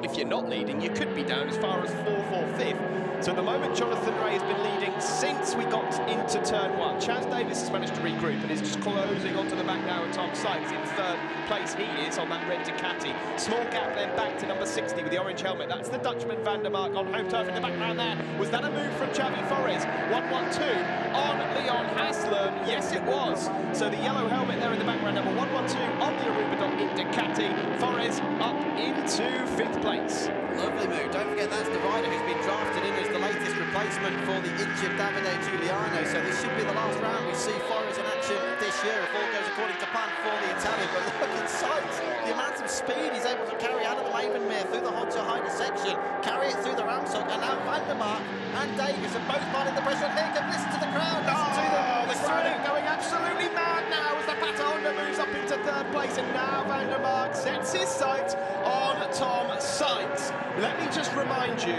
if you're not leading, you could be down as far as 4th or 5th. So at the moment, Jonathan Rea has been leading since we got into turn 1. Chaz Davies has managed to regroup and is just closing onto the back now, and Tom Sykes in 3rd place. He is on that red Ducati. Small gap then back to number 60 with the orange helmet. That's the Dutchman Van der Mark on home turf in the background there. Was that a move from Xavi Forés? 1-1-2 on Leon Haslam. Yes, it was. So the yellow helmet there in the background, number 1-1-2 on the Aruba in Ducati. Forés up into 5th place. Lovely move. Don't forget that's the rider who's been drafted in as the latest replacement for the injured Davide Giuliano. So this should be the last round we see Forés in action this year if all goes according to plan for the Italian. But look at Sykes, the amount of speed he's able to carry out of the Mavenmere through the Hodja-Hyder section, carry it through the Ramshoek, and now Van der Mark and Davies are both fighting the pressure. Here comes, listen to the crowd, listen to them. The crowd going absolutely mad now as the Pata Honda moves up into 3rd place, and now Van der Mark sets his sights on Tom Sykes. Let me just remind you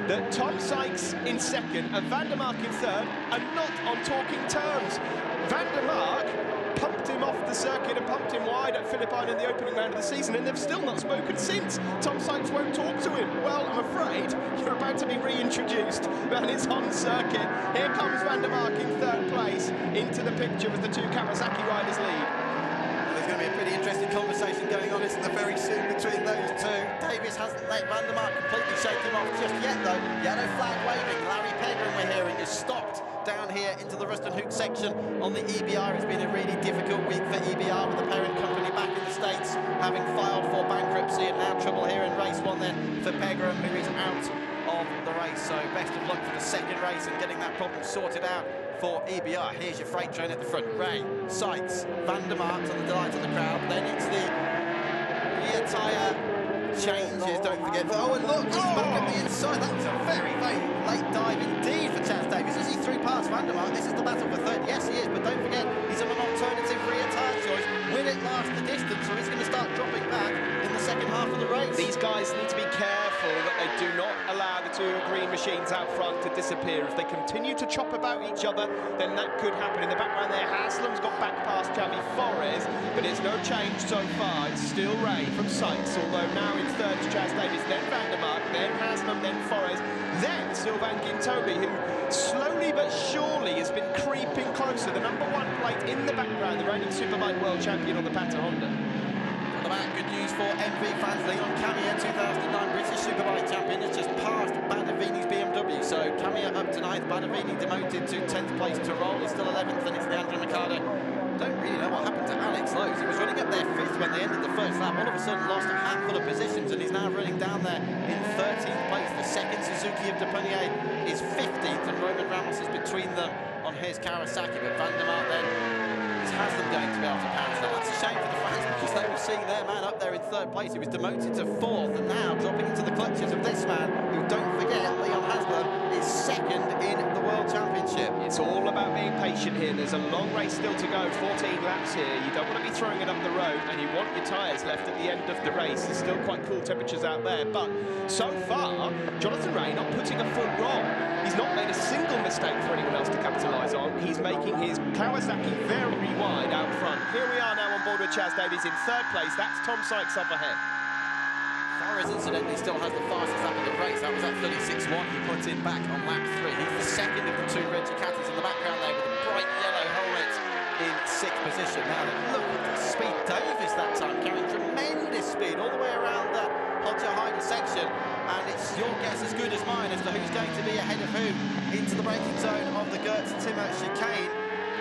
that Tom Sykes in 2nd and Van der Mark in 3rd are not on talking terms. Van der Mark pumped him off the circuit and pumped him wide at Philippine in the opening round of the season, and they've still not spoken since. Tom Sykes won't talk to him. Well, I'm afraid you're about to be reintroduced, and it's on circuit. Here comes Van der Mark in 3rd place into the picture as the 2 Kawasaki riders lead. There's going to be a pretty interesting conversation going on, isn't there, very soon between those two. Davies hasn't let Van der Mark completely shake him off just yet, though. Yellow flag waving. Larry Pegram, we're hearing, is stopped down here into the Ruston Hook section on the EBR. It's been a really difficult week for EBR with the parent company back in the States having filed for bankruptcy, and now trouble here in race 1 then for Pegram, who is out of the race. So best of luck for the 2nd race and getting that problem sorted out for EBR. Here's your freight train at the front. Rea, Sykes, Van der Mark to the delight of the crowd. Then it's the rear tyre changes, don't forget. Oh, and look, he's back at the inside. That was a very, very late dive indeed for Chaz Davies. As he threw past Van der Mark, this is the battle for 3rd. Yes, he is, but don't forget, he's on an alternative rear tyre choice. Will it last the distance, or he's going to start dropping back in the 2nd half of the race? These guys need to be careful that they do not allow the 2 green machines out front to disappear. If they continue to chop about each other, then that could happen. In the background there, Haslam's got back past Xavi Forés, but it's no change so far. It's still Rea from Sykes, although now in 3rd is Chaz Davies, then Van der Mark, then Haslam, then Forés, then Sylvain Guintoli, who slowly but surely has been creeping closer. The number 1 plate in the background, the reigning Superbike world champion on the Pata Honda. On the back, good news for MV fans. Leon Camier, 2009 British Superbike champion, has just passed Badavini's BMW. So Camier up to 9th, Badavini demoted to 10th place to roll. He's still 11th, and it's Leandro Mercado. Don't really know what happened to Alex Lowes. He was running up there 5th when they ended the 1st lap. All of a sudden lost a handful of positions, and he's now running down there in 13th place. The 2nd Suzuki of Deponier is 15th, and Roman Ramos is between them on his Kawasaki. But Van der Mark then has them going to be able to pounce. Now that's a shame for the fans, because they were seeing their man up there in 3rd place. He was demoted to 4th, and now dropping into the clutches of this man, who, don't forget, Leon Haslam, is 2nd in the World Championship. It's all about being patient here. There's a long race still to go, 14 laps here. You don't want to be throwing it up the road, and you want your tyres left at the end of the race. There's still quite cool temperatures out there, but so far, Jonathan Rea not putting a foot wrong. He's not made a single mistake for anyone else to capitalise on. He's making his Kawasaki very wide out front. Here we are now on board with Chaz Davies in 3rd place. That's Tom Sykes up ahead. Forés, incidentally, still has the fastest lap of the race. That was at 36.1. He put in back on lap 3. He's the 2nd of the 2 red Ducatis in the background there with a bright yellow helmet in 6th position. Now, look at the speed. Davies that time carrying tremendous speed all the way around that Hodja-Hyder section. And it's your guess as good as mine as to who's going to be ahead of who into the braking zone of the Gertz-Timmer chicane.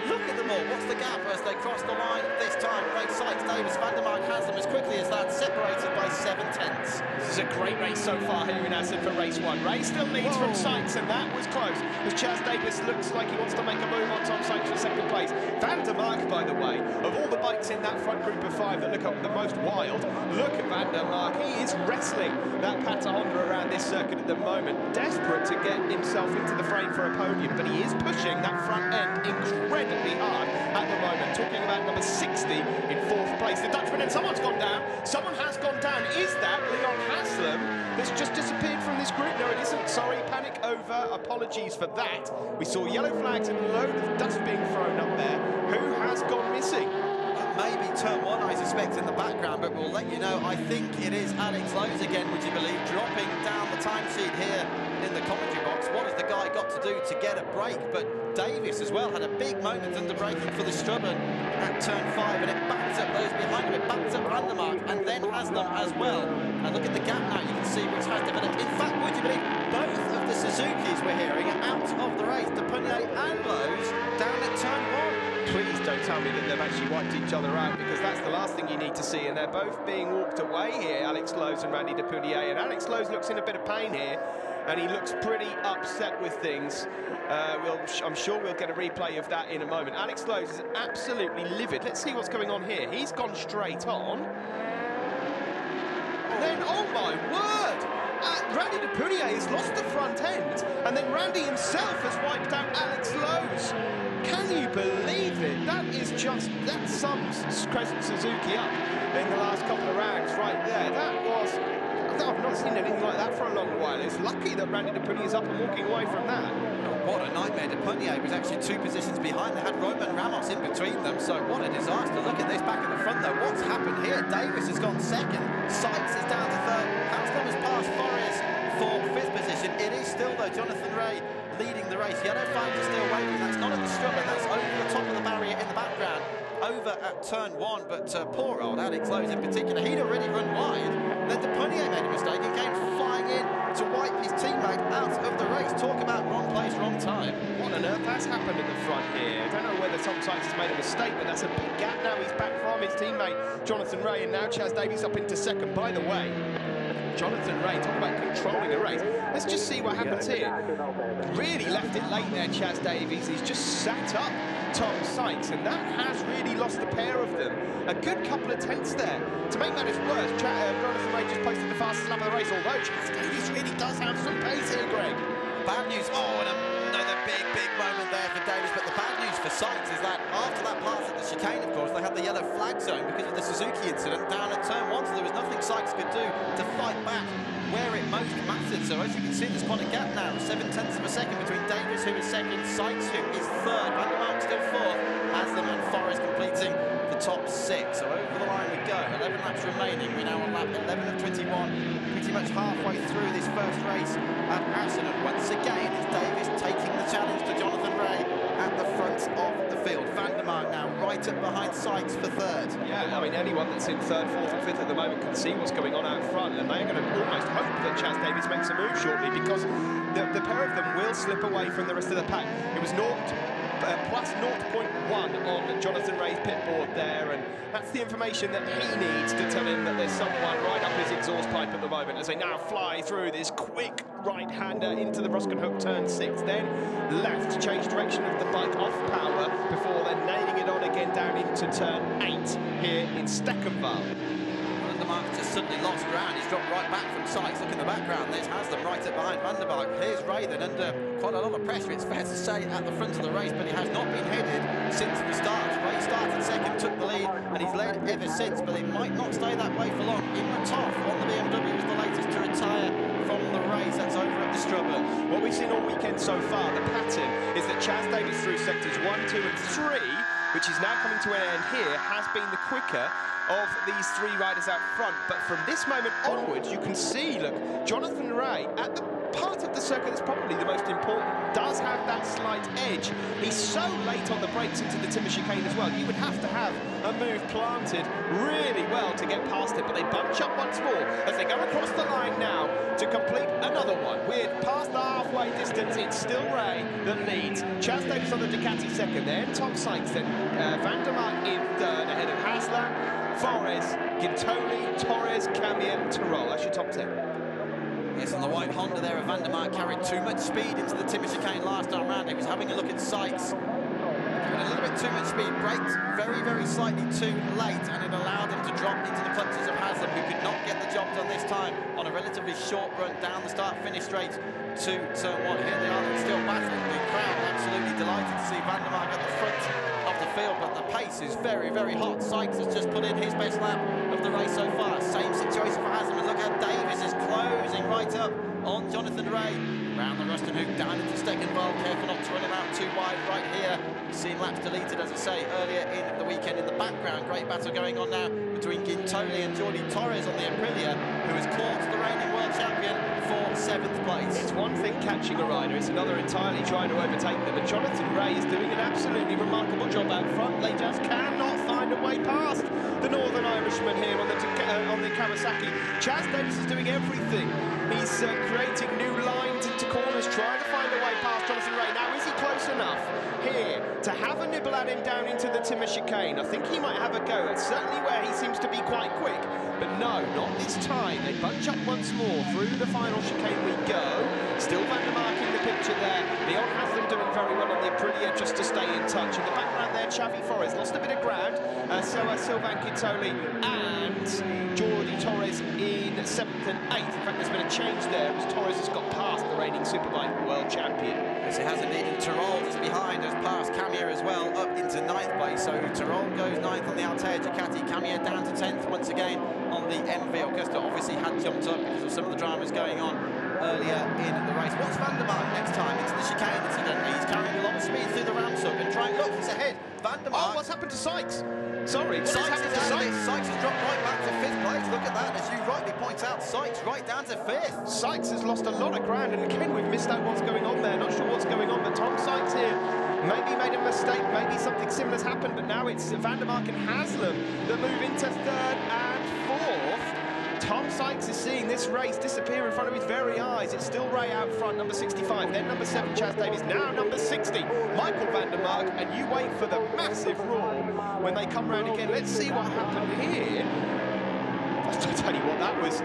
Look at them all. What's the gap as they cross the line this time? Rea, Sykes, Davies, Van der Mark has them as quickly as that, separated by 7/10. This is a great race so far here in Assen for race 1. Rea still leads from Sykes, and that was close, as Chaz Davies looks like he wants to make a move on Tom Sykes for 2nd place. Van der Mark, by the way, of all the bikes in that front group of 5 that look up the most wild, look at Van der Mark. He is wrestling that Pata Honda around this circuit at the moment, desperate to get himself into the frame for a podium, but he is pushing that front end incredibly hard at the moment. Talking about number 60 in 4th place. The Dutchman, and someone's gone down. Someone has gone down. Is that Leon Haslam that's just disappeared from this group? No, it isn't. Sorry, panic over. Apologies for that. We saw yellow flags and a load of dust being thrown up there. Who has gone missing? maybe turn one, I suspect, in the background, but we'll let you know. I think it is Alex Lowes again, would you believe, dropping down the timesheet here in the commentary box. What has the guy got to do to get a break? But Davis as well had a big moment under braking for the Strubben at turn 5, and it backs up those behind him. It backs up Vandermark and then Haslam as well. And look at the gap now, you can see which has developed. In fact, would you believe, both of the Suzukis we're hearing are out of the race. Depunier and Lowes down at turn 1. Please don't tell me that they've actually wiped each other out, because that's the last thing you need to see. And they're both being walked away here, Alex Lowes and Randy Depunier. And Alex Lowes looks in a bit of pain here, and he looks pretty upset with things. I'm sure we'll get a replay of that in a moment. Alex Lowes is absolutely livid. Let's see what's going on here. He's gone straight on. And then, oh my word! Randy Depunier has lost the front end, and then Randy himself has wiped out Alex Lowes. Can you believe it? That sums Crescent Suzuki up in the last couple of rounds right there. I've not seen anything like that for a long while. It's lucky that Randy Depunier is up and walking away from that. What a nightmare. Depunier was actually 2 positions behind. They had Roman Ramos in between them, so what a disaster. Look at this back at the front though. What's happened here? Davis has gone second. Sykes is down to third. Haslam has passed Forrest for 5th position. It is still though Jonathan Rea leading the race. Yellow flags are still waving. That's not at the Strubben, that's over the top of the barrier in the background, over at turn 1. But poor old Alex Lowes in particular, he'd already run wide. Then Depunier made a mistake and came flying in to wipe his teammate out of the race. Talk about wrong place, wrong time. What on earth has happened at the front here? I don't know whether Tom Sykes has made a mistake, but that's a big gap now. He's back from his teammate Jonathan Rea, and now Chaz Davies up into second. By the way, Jonathan Rea, talk about controlling a race. Let's just see what happens here. Really left it late there, Chaz Davies. He's just sat up Tom Sykes, and that has really lost the pair of them. A good couple of tenths there. To make matters worse, Jonathan Rea just posted the fastest lap of the race, although Chaz Davies really does have some pace here, Greg. Bad news. Oh, and another big moment there for Davis. But the bad news for Sykes is that after that pass at the chicane, of course, they had the yellow flag zone because of the Suzuki incident down at turn 1, so there was nothing Sykes could do to fight back where it most mattered. So as you can see, there's quite a gap now, 7/10 of a second between Davis, who is second, Sykes, who is third, Vandermark still fourth, Haslam and Forrest completing the top 6. So over the line we go, 11 laps remaining. We're now on lap 11 of 21, pretty much halfway through this first race at Assen. And once again, it's Davis taking the challenge to Jonathan Rea at the front of the field. Vandermark now right up behind Sykes for third. Yeah, I mean, anyone that's in third, fourth and fifth at the moment can see what's going on out front, and they're going to almost hope that Chaz Davies makes a move shortly, because the pair of them will slip away from the rest of the pack. It was plus 0.1 on Jonathan Rea's pit board there, and that's the information that he needs to tell him that there's someone right up his exhaust pipe at the moment as they now fly through this quick right-hander into the Bruskenhoek turn 6, then left, change direction of the bike off power before then nailing it on again down into turn 8 here in Steckenval. Vandermark just suddenly lost ground. He's dropped right back from Sykes. Look in the background, there's Haslam right up behind Vandermark. Here's Rea then under quite a lot of pressure, it's fair to say, at the front of the race, but he has not been headed since the start. Rea started second, took the lead, and he's led ever since, but it might not stay that way for long. In the top on the BMW was the latest to retire from the race. That's over at the Strubben. What we've seen all weekend so far, the pattern is that Chaz Davies through sectors 1, 2 and 3, which is now coming to an end here, has been the quicker of these 3 riders out front. But from this moment onwards, you can see, look, Jonathan Rea at the part of the circuit that's probably the most important does have that slight edge. He's so late on the brakes into the timber chicane as well. You would have to have a move planted really well to get past it, but they bunch up once more as they go across the line now to complete another one. We're past the halfway distance. It's still Rea that leads. Chaz Davies on the Ducati second, then Tom Sykes, then Vandermark in third ahead of Haslam, Forrest, Gintoli, Torres, Camier, Tyrrell. That's your top 10. Yes, and the white Honda there of Vandermark carried too much speed into the timber chicane last time round. He was having a look at Sykes. A little bit too much speed, braked very slightly too late, and it allowed him to drop into the clutches of Haslam, who could not get the job done this time on a relatively short run down the start-finish straight to turn 1. Here they are, they're still battling. The crowd absolutely delighted to see Vandermark at the front of the field, but the pace is very hot. Sykes has just put in his best lap of the race so far. Same situation for Haslam, and look how Davis is closing right up on Jonathan Rea. Round the Ruston Hoop, down into Stegenwald, careful not to run him out too wide right here. We've seen laps deleted, as I say, earlier in the weekend. In the background, great battle going on now between Guintoli and Jordi Torres on the Aprilia, who has caught the reigning world champion for 7th place. It's one thing catching a rider, it's another entirely trying to overtake them, and Jonathan Rea is doing an absolutely remarkable job out front. They just cannot find a way past the Northern Irishman here on the Kawasaki. Chaz Davies is doing everything. He's creating new lines into corners, trying to find a way past Jonathan Rea. Now, is he close enough here to have a nibble at him down into the Timmer chicane? I think he might have a go. It's certainly where he seems to be quite quick. But no, not this time. They bunch up once more. Through the final chicane we go. Still Van der Mark in the picture there. Leon Haslam doing very well on the Aprilia just to stay in touch. In the background there, Xavi Forés lost a bit of ground. So are Sylvain Guintoli and Jordi Torres in 7th and 8th. In fact, there's been a change there as Torres has got past the reigning Superbike world champion. Yes, it has indeed. And Tyrrell just behind has passed Camia as well, up into 9th place. So Tyrrell goes 9th on the Altea Ducati. Camia down to 10th once again on the MV. Augusta obviously had jumped up because of some of the dramas going on earlier in the race. What's Van der Mark next time? Into the chicane, incidentally. He's carrying a lot of speed through the ramps up and trying. Look, he's ahead. Van der Mark. Oh, what's happened to Sykes? Sorry, what Sykes has happened to Sykes? Sykes has dropped right back to 5th place. Look at that, as you rightly point out. Sykes right down to 5th. Sykes has lost a lot of ground, and again, we've missed out what's going on there. Not sure what's going on, but Tom Sykes here maybe made a mistake, maybe something similar has happened, but now it's Van der Mark and Haslam that move into 3rd and 4th. Tom Sykes is seeing this race disappear in front of his very eyes. It's still Rea out front, number 65, then number 7, Chaz Davies, now number 60, Michael Van der Mark, and you wait for the massive roar when they come round again. Let's see what happened here. I'll tell you what, that was...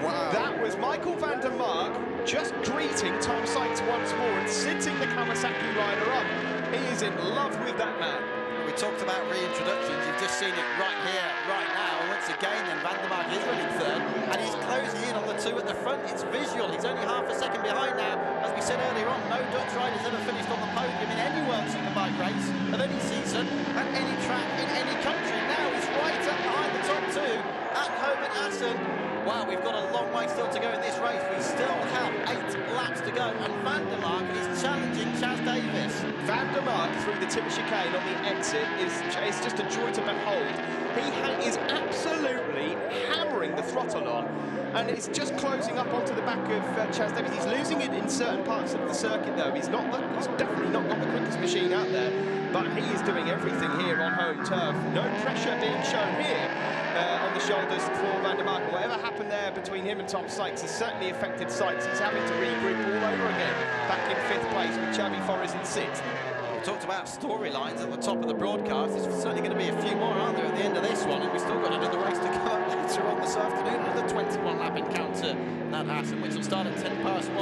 Wow. That was Michael Van der Mark just greeting Tom Sykes once more and sitting the Kawasaki rider up. He is in love with that man. We talked about reintroductions. You've just seen it right here, right now. Once again, then Van der Mark is running 3rd, and he's closing in on the 2 at the front. It's visual. He's only half a second behind now. As we said earlier on, no Dutch rider's ever finished on the podium in any World Superbike race of any season, at any track, in any country. Now he's right up behind the top 2 at home at Assen. Wow, we've got a long way still to go in this race. We still have 8 laps to go, and Van der Mark is challenging Chaz Davies. Van der Mark through the Timmer chicane on the exit is just a joy to behold. He is absolutely hammering the throttle on, and it's just closing up onto the back of Chaz Davies. He's losing it in certain parts of the circuit, though. He's definitely not got the quickest machine out there, but he is doing everything here on home turf. No pressure being shown here on the shoulders for Van der Mark. Whatever happened there between him and Tom Sykes has certainly affected Sykes. He's having to regroup all over again, back in 5th place with Xavi Forés in 6th. We talked about storylines at the top of the broadcast. There's certainly going to be a few more, aren't there, at the end of this one, and we've still got another race to come up later on this afternoon. Another 21-lap encounter at Assen, which will start at 10 past 1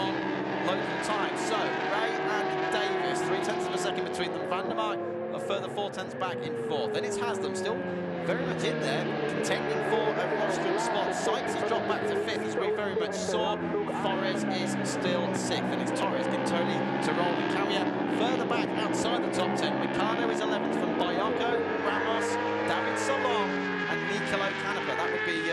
local time. So, Rea and Davies, 3/10 of a second between them. Van der Mark a further 4/10 back in 4th. Then it's Haslam still very much in there, contending for a rostrum spot. Sykes has dropped back to 5th, as we very much saw. Forés is still 6th, and it's Torres, Guintoli, Tyrrell and Camia further back outside the top 10. Ricardo is 11th from Bayako, Ramos, David Solon and Nicolo Canepa. That would be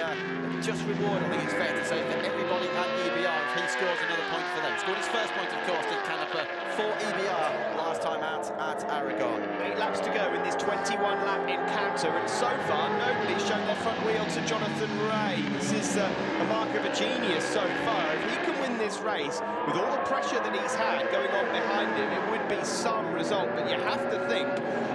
just reward, I think it's fair to say, for everybody at EBR if he scores another point for them. Scored his first point, of course, did Canepa for EBR last time out at Aragon. 8 laps to go in this 21-lap encounter, and so far nobody's shown their front wheel to Jonathan Rea. This is a mark of a genius so far. If he can win this race with all the pressure that he's had going on behind him, it would be some result. But you have to think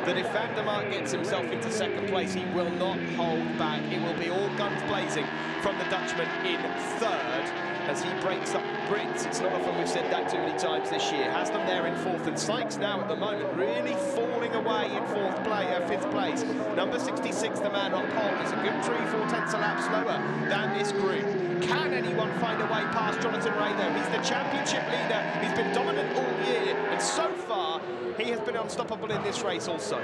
that if Van der Mark gets himself into 2nd place, he will not hold back. It will be all guns blazing from the Dutchman in 3rd as he breaks up the Brits. It's not often we've said that too many times this year. Haslam there in 4th, and Sykes now at the moment really falling away in 5th place. Number 66, the man on pole, is a good 3/4 a lap slower than this group. Can anyone find a way past Jonathan Rea though? He's the championship leader. He's been dominant all year, and so far he has been unstoppable in this race also.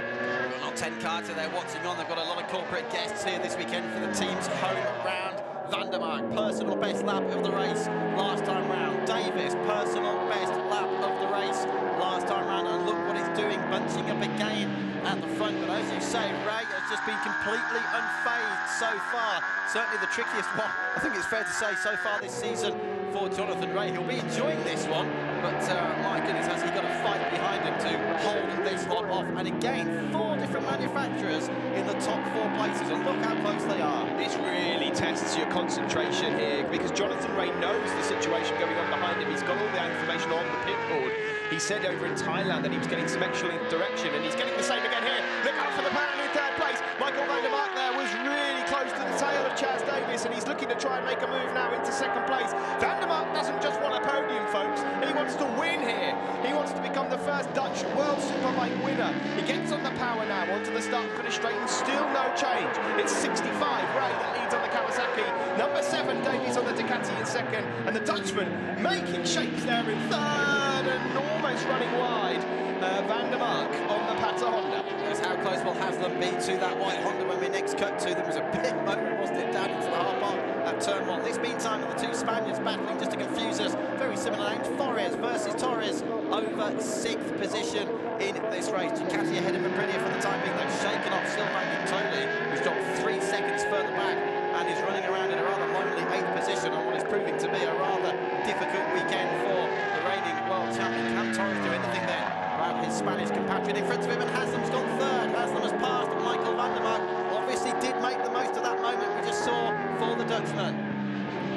Not 10 Carter there watching on. They've got a lot of corporate guests here this weekend for the team's home round. Van der Mark, personal best lap of the race last time round. Davies, personal best lap of the race last time round. And look what he's doing, bunching up again at the front. But as you say, Rea has just been completely unfazed so far. Certainly the trickiest one, I think it's fair to say, so far this season for Jonathan Rea. He'll be enjoying this one, but my goodness, has he got a fight behind him to hold this lot off. And again, 4 different manufacturers in the top 4 places, and look how close they are. This really tests your concentration here, because Jonathan Rea knows the situation going on behind him. He's got all the information on the pit board. He said over in Thailand that he was getting some excellent direction, and he's getting the same again here. Look out for the pan in 3rd place. Michael van der Mark there was really close to the tail of Chaz Davies, and he's looking to try and make a move now into 2nd place. Van der Mark doesn't just want a podium, folks. He wants to win here. He wants to become the first Dutch World Superbike winner. He gets on the power now, onto the start and finish straight, and still no change. It's 65 Rea that leads on the Kawasaki. Number 7, Davies on the Ducati in 2nd, and the Dutchman making shapes there in 3rd, and almost running wide. Van der Mark on the Pata Honda. That's how close will Haslam be to that white Honda when we next cut to them. It was a pit moment, wasn't it, down into the hard part at turn 1. This meantime, the 2 Spaniards battling just to confuse us. Very similar names. Forres versus Torres over 6th position in this race. Ducati ahead of Aprilia for the time being. They've shaken off Sylvain Guintoli, who's dropped 3 seconds further back and is running around in a rather lonely 8th position on what is proving to be a rather difficult weekend for the reigning world champion. Can Torres do anything then around his Spanish compatriot in front of him? And Haslam's gone 3rd. Haslam has passed Michael van der Mark. Obviously did make the most of that moment we just saw for the Dutchman.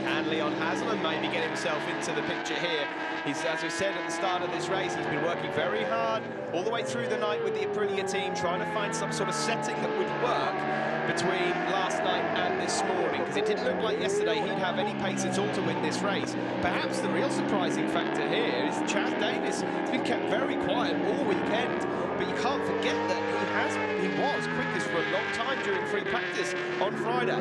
Can Leon Haslam maybe get himself into the picture here? He's, as we said at the start of this race, he's been working very hard all the way through the night with the Aprilia team, trying to find some sort of setting that would work between last night and this morning, because it didn't look like yesterday he'd have any pace at all to win this race. Perhaps the real surprising factor here is Chaz Davies has been kept very quiet all weekend, but you can't forget that he was quickest for a long time during free practice on Friday.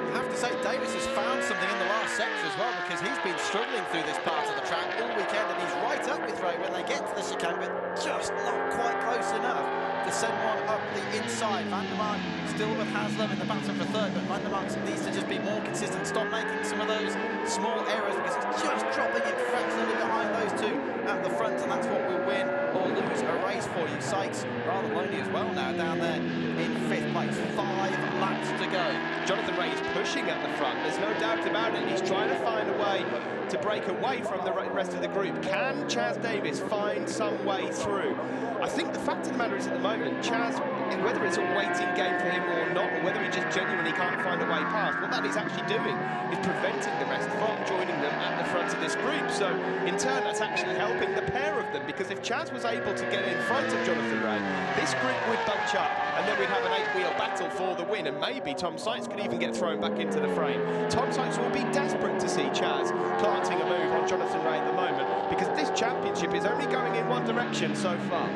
I have to say, Davies has found something in the last section as well, because he's been struggling through this part of the track all weekend, and he's right up with Rea when they get to the chicane, but just not quite close enough to send one up the inside. Van der Mark still with Haslam in the battle for 3rd, but Van der Mark needs to just be more consistent, stop making some of those small errors, because he's just dropping in fractionally behind those 2 at the front, and that's what will win or lose a race for you. Sykes rather lonely as well now down there in 5th place. 5 laps to go. Jonathan Rea is pushing at the front, there's no doubt about it. He's trying to find a way to break away from the rest of the group. Can Chaz Davies find some way through? I think the fact of the matter is, at the moment, Chaz, whether it's a waiting game for him or not, or whether he just genuinely can't find a way past, what that is actually doing is preventing the rest from joining them at the front of this group. So, in turn, that's actually helping the pair of them, because if Chaz was able to get in front of Jonathan Rea, this group would bunch up, and then we'd have an 8-wheel battle for the win, and maybe Tom Sykes could even get thrown back into the frame. Tom Sykes will be desperate to see Chaz planting a move on Jonathan Rea at the moment, because this championship is only going in one direction so far.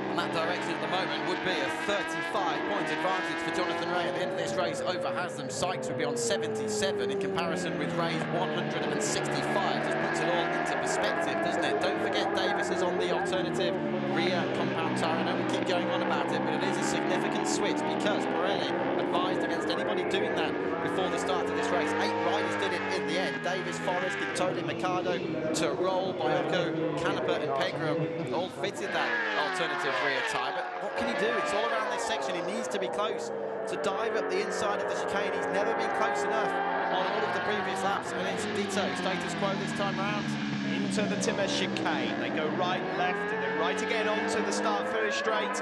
And that direction at the moment would be a 35-point advantage for Jonathan Rea at the end of this race over Haslam. Sykes would be on 77 in comparison with Rea's 165. Just puts it all into perspective, doesn't it? Don't forget Davies is on the alternative rear compound tyre. I know we keep going on about it, but it is a significant switch, because Pirelli advised against anybody doing that before the start of this race. 8 riders did it in the end. Davies, Forres, Guintoli, Mercado, Tyrrell, Biocco, Canepa and Pegram all fitted that alternative rear tyre. But what can he do? It's all around this section. He needs to be close to dive up the inside of the chicane. He's never been close enough on all of the previous laps, and it's ditto status quo this time round. Into the Timmer chicane. They go right, left, and then right again onto the start-finish straight.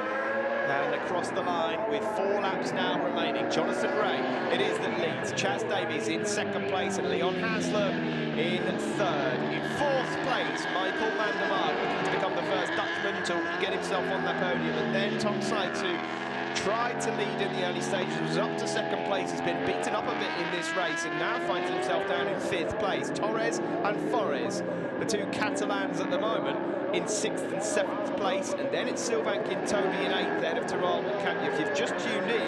And across the line with 4 laps now remaining. Jonathan Rea, it is that leads. Chaz Davies in 2nd place, and Leon Haslam in 3rd. In 4th place, Michael van der Mark, looking to become the first Dutchman to get himself on the podium. And then Tom Sykes, who tried to lead in the early stages, was up to 2nd place. He's been beaten up a bit in this race and now finds himself down in 5th place. Torres and Forres, the 2 Catalans at the moment, in 6th and 7th place, and then it's Sylvain Guintoli in 8th, ahead of Tyrrell and Campbell. If you've just tuned in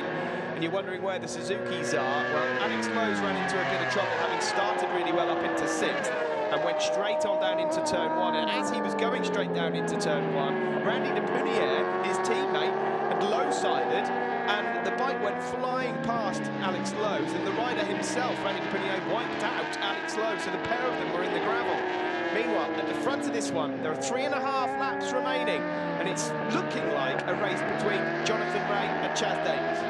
and you're wondering where the Suzukis are, well, Alex Lowe's ran into a bit of trouble, having started really well up into 6th and went straight on down into turn 1, and as he was going straight down into turn 1, Randy de Punier, his teammate, had low-sided, and the bike went flying past Alex Lowe's, and the rider himself, Randy de Punier, wiped out Alex Lowe's, so the pair of them were in the gravel. Meanwhile, at the front of this one, there are 3.5 laps remaining, and it's looking like a race between Jonathan Rea and Chaz Davies.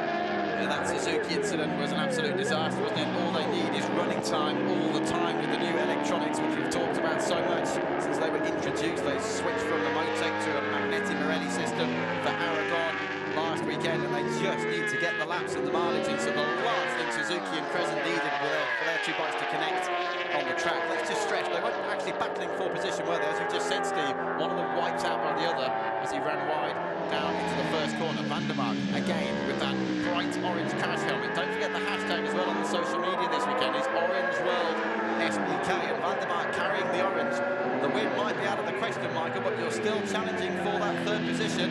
That Suzuki incident was an absolute disaster, wasn't it? All they need is running time all the time with the new electronics, which we've talked about so much since they were introduced. They switched from the Motec to a Magneti Marelli system for Aragon last weekend, and they just need to get the laps and the mileage in. So the last thing Suzuki and Crescent needed for their two bikes to connect on the track. Let's just stress, they weren't actually battling for position, were they? As you just said, Steve, one of them wiped out by the other as he ran wide down into the first corner. Van der Mark, again, with that bright orange crash helmet. Don't forget the hashtag as well on the social media this weekend is Orange World SBK, and Van der Mark carrying the orange. The win might be out of the question, Michael, but you're still challenging for that third position.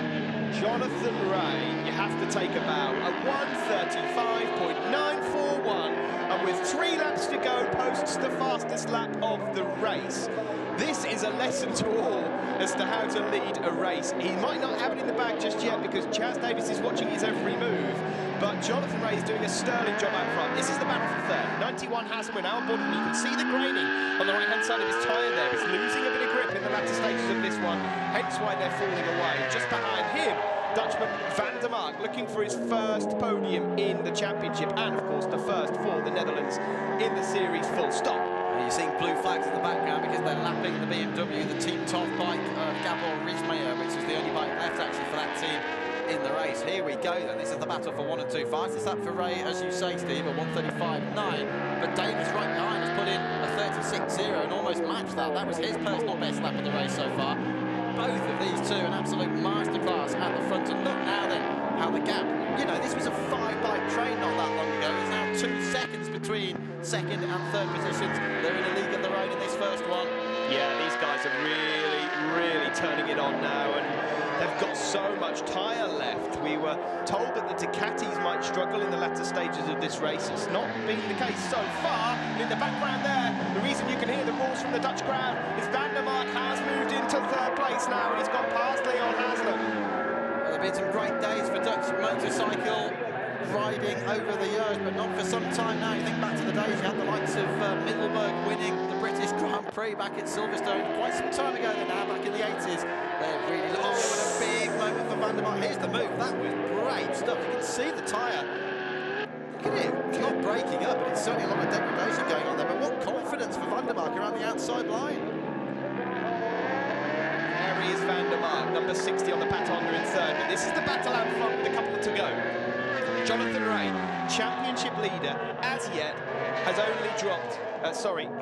Jonathan Rea, you have to take a bow. A 1:35.941, and with 3 laps to go, posts the fastest lap of the race. This is a lesson to all as to how to lead a race. He might not have it in the bag just yet because Chaz Davies is watching his every move, but Jonathan Rea is doing a sterling job out front. This is the battle for third. 91 Hasselman now on board, and you can see the graining on the right-hand side of his tyre there. He's losing a bit of grip in the latter stages of this one, hence why they're falling away. Just behind him, Dutchman Van der Mark looking for his first podium in the championship, and of course the first for the Netherlands in the series, full stop. You're seeing blue flags in the background because they're lapping the BMW, the Team Top bike of Gabor Rijsmeijer, which is the only bike left actually for that team in the race. Here we go then, this is the battle for 1 and 2 fastest lap for Rea, as you say, Steve, at 1:35.9, but Davies right behind has put in a 36.0 and almost matched that. That was his personal best lap of the race so far. Both of these two an absolute masterclass at the front, and look now then how the gap, you know, this was a 5-bike train not that long ago. It's now 2 seconds between second and third positions. They're in a league of their own in this first one. Yeah, these guys are really turning it on now, and they've got so much tyre left. We were told that the Ducatis might struggle in the latter stages of this race. It's not been the case so far. And in the background there, the reason you can hear the roars from the Dutch crowd is Van der Mark has moved into third place now, and he's gone past Leon Haslam. Well, there have been some great days for Dutch motorcycle riding over the years, but not for some time now. You think back to the days you had the likes of Middelburg winning the British Grand Prix back at Silverstone quite some time ago now, back in the 80s. They're really... Oh, what a big moment for Van der Mark. Here's the move. That was great stuff. You can see the tyre. Look at it. It's not breaking up, but it's certainly a lot of degradation going on there. But what confidence for Van der Mark around the outside line. There is Van der Mark, number 60 on the Patonda in third, but this is the battle out front with a couple to go. Jonathan Rea, championship leader, as yet, has only dropped,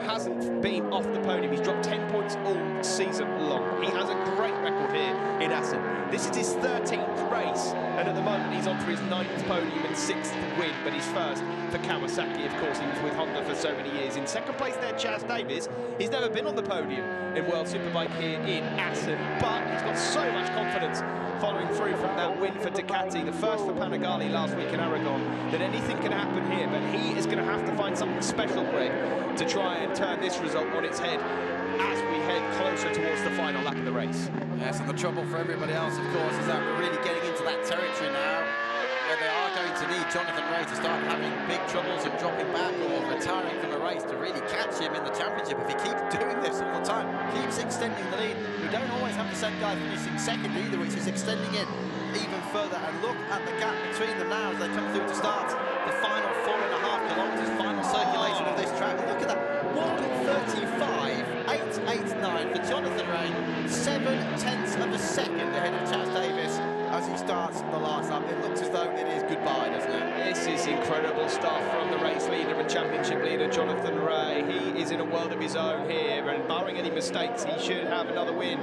hasn't been off the podium. He's dropped 10 points all season long. He has a great record here in Assen. This is his 13th race, and at the moment he's on for his 9th podium and 6th win, but he's first for Kawasaki. Of course, he was with Honda for so many years. In second place there, Chaz Davies. He's never been on the podium in World Superbike here in Assen, but he's got so much confidence following through from that win for Ducati, the first for Panigale last week in Aragon, that anything can happen here, but he is going to have to find something special, Greg, to try and turn this result on its head as we head closer towards the final lap of the race. Yes, and the trouble for everybody else, of course, is that we're really getting into that territory now where they are going to need Jonathan Rea to start having big troubles and dropping back or retiring from the race to really catch him in the championship. If he keeps doing this all the time, keeps extending the lead, we don't always have the same guy finishing second either, which is extending it even further. And look at the gap between them now as they come through to start the final 4.5 kilometres, final circulation of this track. Look at that, 1:35.889 for Jonathan Rea, 7/10 of a second ahead of Chaz Davies as he starts the last lap. It looks as though it is goodbye, doesn't it? This is incredible stuff from the race leader and championship leader, Jonathan Rea. He is in a world of his own here, and barring any mistakes, he should have another win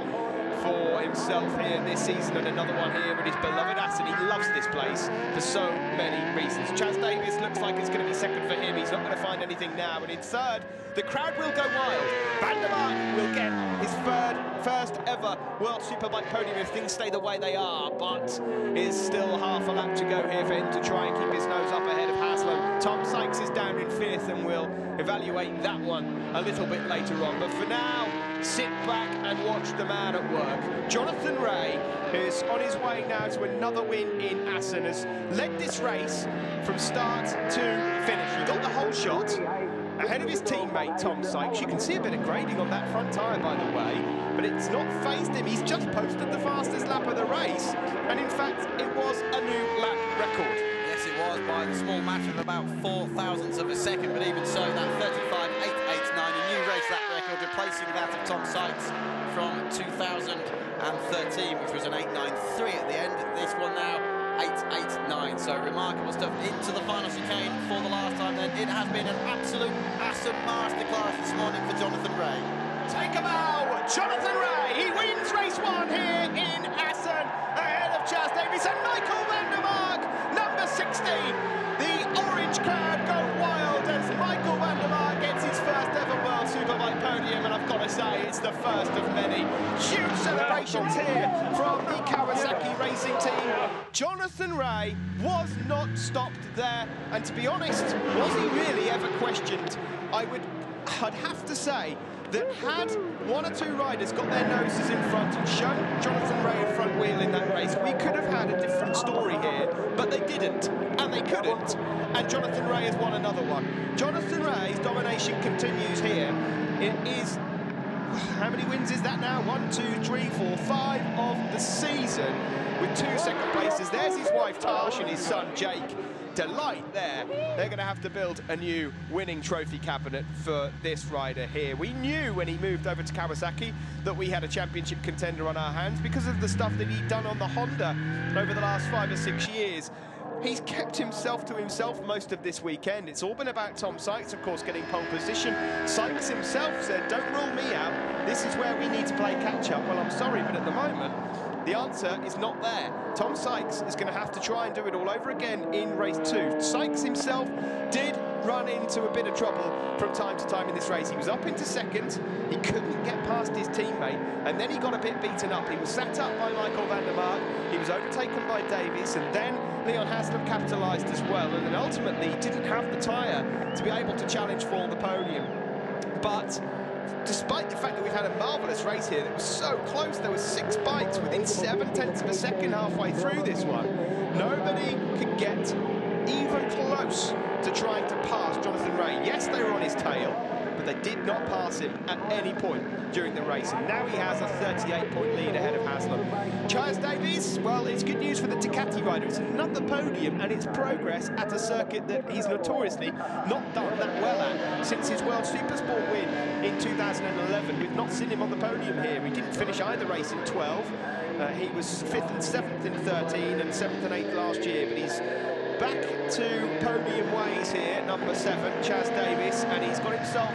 for himself here this season, and another one here at his beloved Assen. He loves this place for so many reasons. Chaz Davies looks like it's going to be second for him. He's not going to find anything now, and in third, the crowd will go wild. Van der Mark will get his first ever World Superbike podium if things stay the way they are, but is still half a lap to go here for him to try and keep his nose up ahead of Haslam. Tom Sykes is down in fifth, and we'll evaluate that one a little bit later on. But for now, sit back and watch the man at work. Jonathan Rea is on his way now to another win in Assen, has led this race from start to finish. He got the whole shot ahead of his teammate Tom Sykes. You can see a bit of grading on that front tyre, by the way, but it's not phased him. He's just posted the fastest lap of the race, and in fact it was a new lap record. Yes, Yes, it was by the small margin of about 4 thousandths of a second, but even so, that 35.889, a new race lap record, replacing that of Tom Sykes from 2013, which was an 8.93 at the end. This one now, 8.89. So remarkable stuff into the final chicane for the last time. Then it has been an absolute Assen masterclass this morning for Jonathan Rea. Take a bow, Jonathan Rea. He wins race 1 here in Assen ahead of Chas Davies and Michael van der Mark, number 16. The orange crowd go wild as Michael van der Mark gets his first ever World Superbike podium, and I've got to say it's the first of many. Huge celebrations here from the Kawasaki racing team. Jonathan Rea was not stopped there, and to be honest, was he really ever questioned? I'd have to say that had 1 or 2 riders got their noses in front and shown Jonathan Rea a front wheel in that race, we could have had a different story here, but they didn't, and they couldn't, and Jonathan Rea has won another one. Jonathan Rea's domination continues here. It is, how many wins is that now? 1, 2, 3, 4, 5 of the season, with 2 second places. There's his wife Tash and his son Jake. Delight there. They're going to have to build a new winning trophy cabinet for this rider here. We knew when he moved over to Kawasaki that we had a championship contender on our hands because of the stuff that he'd done on the Honda over the last 5 or 6 years. He's kept himself to himself most of this weekend. It's all been about Tom Sykes, of course, getting pole position. Sykes himself said, don't rule me out. This is where we need to play catch-up. Well, I'm sorry, but at the moment, the answer is not there. Tom Sykes is going to have to try and do it all over again in race 2. Sykes himself did run into a bit of trouble from time to time in this race. He was up into second, he couldn't get past his teammate, and then he got a bit beaten up. He was sat up by Michael van der Mark, he was overtaken by Davies, and then Leon Haslam capitalised as well, and then ultimately he didn't have the tyre to be able to challenge for the podium. But despite the fact that we've had a marvellous race here that was so close, there were 6 bikes within 0.7 of a second halfway through this one. Nobody could get even close to trying to pass Jonathan Rea. Yes, they were on his tail, but they did not pass him at any point during the race, and now he has a 38-point lead ahead of Haslam. Chas Davies, well, it's good news for the Ducati rider. It's another podium, and it's progress at a circuit that he's notoriously not done that well at since his World Supersport win in 2011. We've not seen him on the podium here. He didn't finish either race in 12. He was 5th and 7th in 13 and 7th and 8th last year, but he's back to podium ways here, number 7, Chas Davies, and he's got himself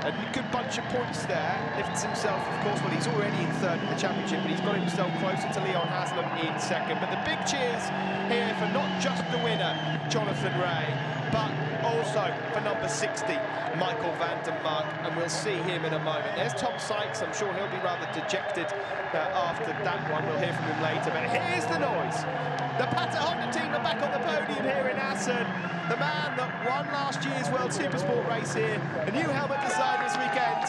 a good bunch of points there. Lifts himself, of course, well, he's already in 3rd in the championship, but he's got himself closer to Leon Haslam in 2nd. But the big cheers here for not just the winner, Jonathan Rea, but also for number 60, Michael van der Mark, and we'll see him in a moment. There's Tom Sykes. I'm sure he'll be rather dejected after that one. We'll hear from him later, but here's the noise. The Pata Honda team are back on the podium here in Assen. The man that won last year's World Supersport race here, a new helmet design this weekend.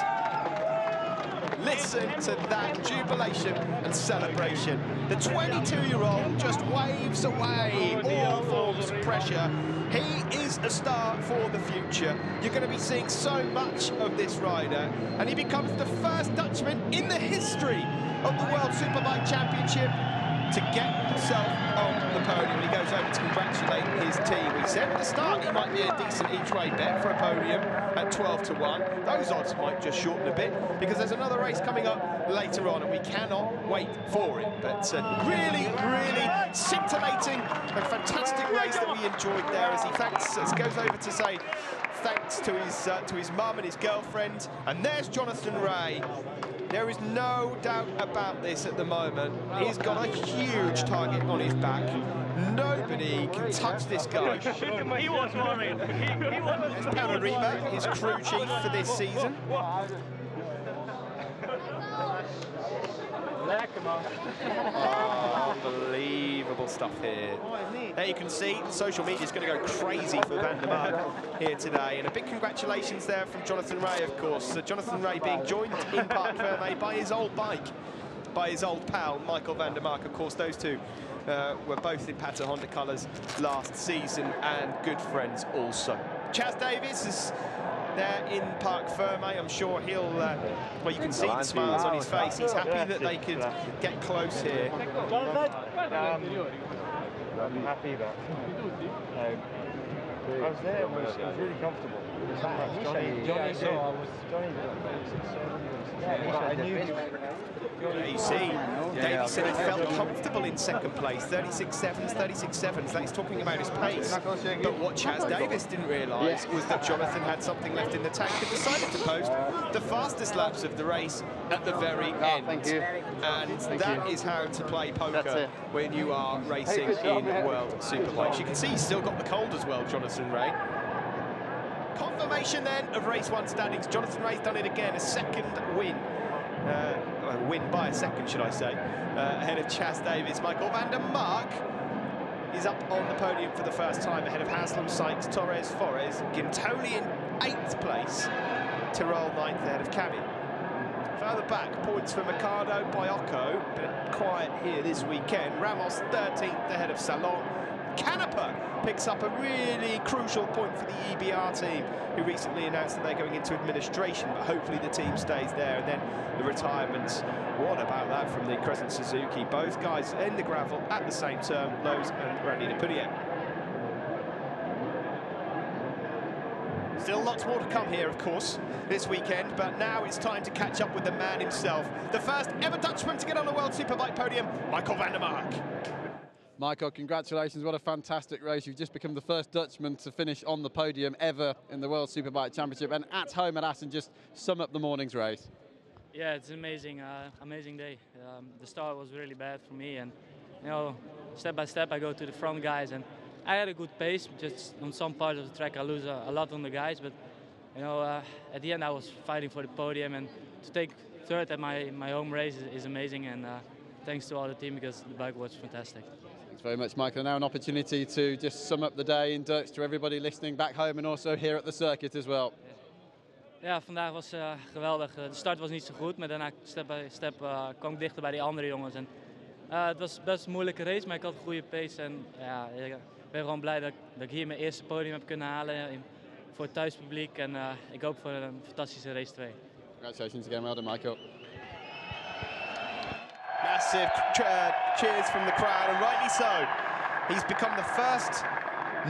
Listen to that jubilation and celebration. The 22-year-old just waves away all forms of pressure. He is a star for the future. You're going to be seeing so much of this rider, and he becomes the first Dutchman in the history of the World Superbike Championship to get himself on the podium. He goes over to congratulate his team. We said at the start he might be a decent each-way bet for a podium at 12-1. Those odds might just shorten a bit because there's another race coming up later on and we cannot wait for it. But really, really scintillating and fantastic race that we enjoyed there as he goes over to say thanks to his mum and his girlfriend. And there's Jonathan Rea. There is no doubt about this at the moment. He's got a huge target on his back. Nobody can touch this guy. He was worried. There's Panorama, his crew chief for this season. Oh, unbelievable stuff here. There you can see social media is going to go crazy for van der Mark here today, and a big congratulations there from Jonathan Rea, of course. Jonathan Rea being joined in Parc Ferme by his old bike, by his old pal Michael van der Mark. Of course, those two were both in Pata Honda colours last season and good friends also. Chas Davies is there in Parc Ferme. I'm sure he'll, well, you can see the smiles on his face. He's happy that they could get close here. I'm happy that I was there. It was really comfortable. You see, Davey said he felt comfortable in second place, 36.7s, 36.7s. That he's talking about his pace. But what Chaz Davies didn't realise was that Jonathan had something left in the tank and decided to post the fastest laps of the race at the very end. And that is how to play poker when you are racing in World Superbikes. You can see he's still got the cold as well, Jonathan Rea. Confirmation then of race 1 standings. Jonathan Rea's done it again, a second win. Win by a second, should I say, ahead of Chaz Davies. Michael van der Mark is up on the podium for the first time, ahead of Haslam, Sykes, Torres, Forres. Gintoli in 8th place, Tyrrell 9th ahead of Cabby. Further back, points for Mercado, Biocco, bit quiet here this weekend. Ramos 13th ahead of Salon. Canepa picks up a really crucial point for the EBR team, who recently announced that they're going into administration, but hopefully the team stays there. And then the retirements. What about that from the Crescent Suzuki? Both guys in the gravel at the same term, Lowe's and Randy Napudier. Still lots more to come here, of course, this weekend, but now it's time to catch up with the man himself. The first ever Dutchman to get on a World Superbike podium, Michael van der Mark. Michael, congratulations. What a fantastic race. You've just become the first Dutchman to finish on the podium ever in the World Superbike Championship, and at home at Assen, just sum up the morning's race. Yeah, it's amazing, amazing day. The start was really bad for me, and you know, step by step I go to the front guys, and I had a good pace. Just on some parts of the track I lose a lot on the guys, but you know, at the end I was fighting for the podium, and to take third at my home race is amazing, and thanks to all the team because the bike was fantastic. Thanks very much, Michael. Now an opportunity to just sum up the day in Dutch to everybody listening back home and also here at the circuit as well. Ja, vandaag was geweldig. De start was niet zo goed, maar daarna step by step kwam ik dichter bij die andere jongens. En, het was best een moeilijke race, maar ik had een goede pace. En ja, ik ben gewoon blij dat ik hier mijn eerste podium heb kunnen halen voor het thuispubliek. En ik hoop voor een fantastische race 2. Congratulations again, well done, Michael. Massive cheers from the crowd, and rightly so. He's become the first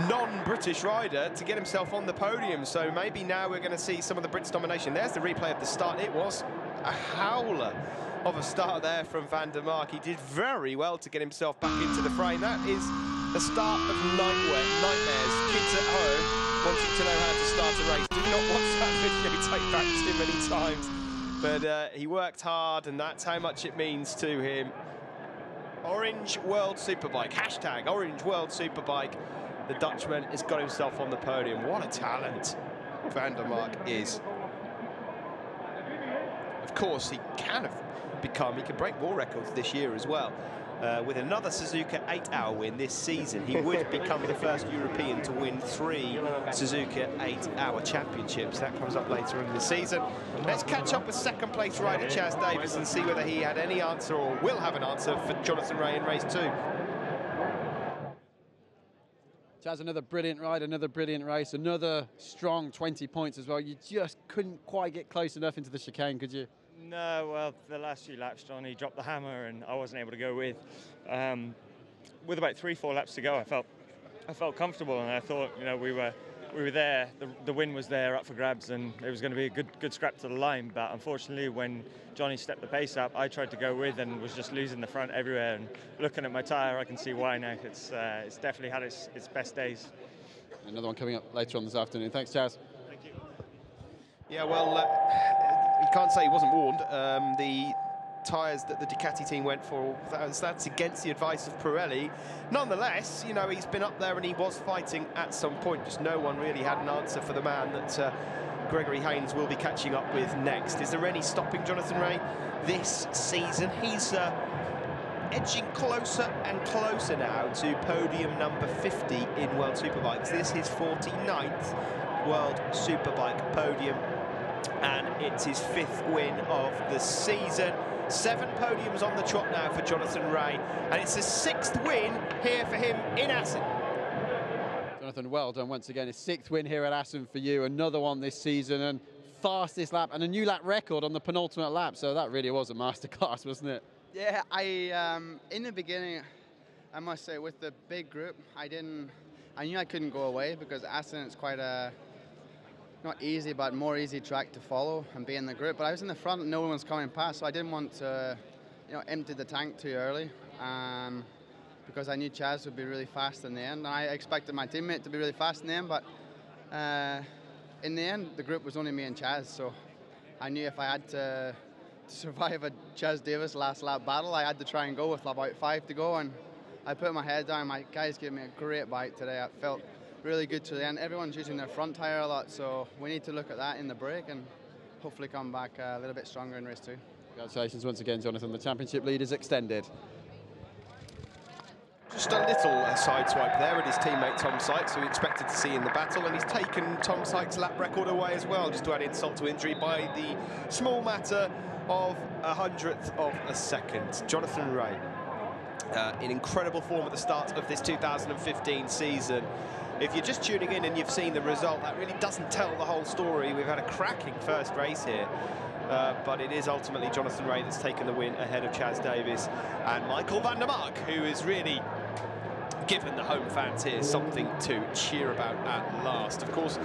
non-British rider to get himself on the podium, so maybe now we're going to see some of the Brits domination. There's the replay of the start. It was a howler of a start there from van der Mark. He did very well to get himself back into the frame. That is the start of nightmares. Kids at home wanting to know how to start a race. Do not watch that video take back too many times. But he worked hard, and that's how much it means to him. Orange World Superbike, hashtag Orange World Superbike. The Dutchman has got himself on the podium. What a talent van der Mark is. Of course, he can break more records this year as well. With another Suzuka 8-hour win this season, he would become the first European to win 3 Suzuka 8-hour championships. That comes up later in the season. Let's catch up with second place rider Chaz Davies and see whether he had any answer or will have an answer for Jonathan Rea in race 2. Chaz, another brilliant ride, another brilliant race, another strong 20 points as well. You just couldn't quite get close enough into the chicane, could you? No, well, the last few laps, Johnny dropped the hammer and I wasn't able to go with. With about 3-4 laps to go, I felt comfortable, and I thought, you know, we were there. The win was there, up for grabs, and it was going to be a good scrap to the line. But unfortunately, when Johnny stepped the pace up, I tried to go with and was just losing the front everywhere. And looking at my tyre, I can see why now. It's definitely had its best days. Another one coming up later on this afternoon. Thanks, Chaz. Thank you. Yeah, well, you can't say he wasn't warned. The tyres that the Ducati team went for, that's against the advice of Pirelli. Nonetheless, you know, he's been up there and he was fighting at some point. Just no one really had an answer for the man that Gregory Haynes will be catching up with next. Is there any stopping Jonathan Rea this season? He's edging closer and closer now to podium number 50 in World Superbikes. This is his 49th World Superbike podium, and it's his 5th win of the season. 7 podiums on the trot now for Jonathan Rea, and it's a 6th win here for him in Assen. Jonathan, well done once again. His 6th win here at Assen for you, another one this season, and fastest lap, and a new lap record on the penultimate lap, so that really was a masterclass, wasn't it? Yeah, in the beginning, I must say, with the big group, I knew I couldn't go away because Assen is quite a, not easy, but more easy track to follow and be in the group. But I was in the front and no one was coming past, so I didn't want to, empty the tank too early. Because I knew Chaz would be really fast in the end. And I expected my teammate to be really fast in the end, but in the end, the group was only me and Chaz, so I knew if I had to survive a Chaz Davies last lap battle, I had to try and go with about 5 to go, and I put my head down. My guys gave me a great bite today. I felt really good to the end. Everyone's using their front tyre a lot, so we need to look at that in the break and hopefully come back a little bit stronger in race 2. Congratulations once again, Jonathan. The championship lead is extended. Just a little sideswipe there at his teammate Tom Sykes, who we expected to see in the battle, and he's taken Tom Sykes' lap record away as well, just to add insult to injury by the small matter of 100th of a second. Jonathan Rea, in incredible form at the start of this 2015 season. If you're just tuning in and you've seen the result, that really doesn't tell the whole story. We've had a cracking first race here. But it is ultimately Jonathan Rea that's taken the win ahead of Chaz Davies and Michael van der Mark, who has really given the home fans here something to cheer about at last. Of course,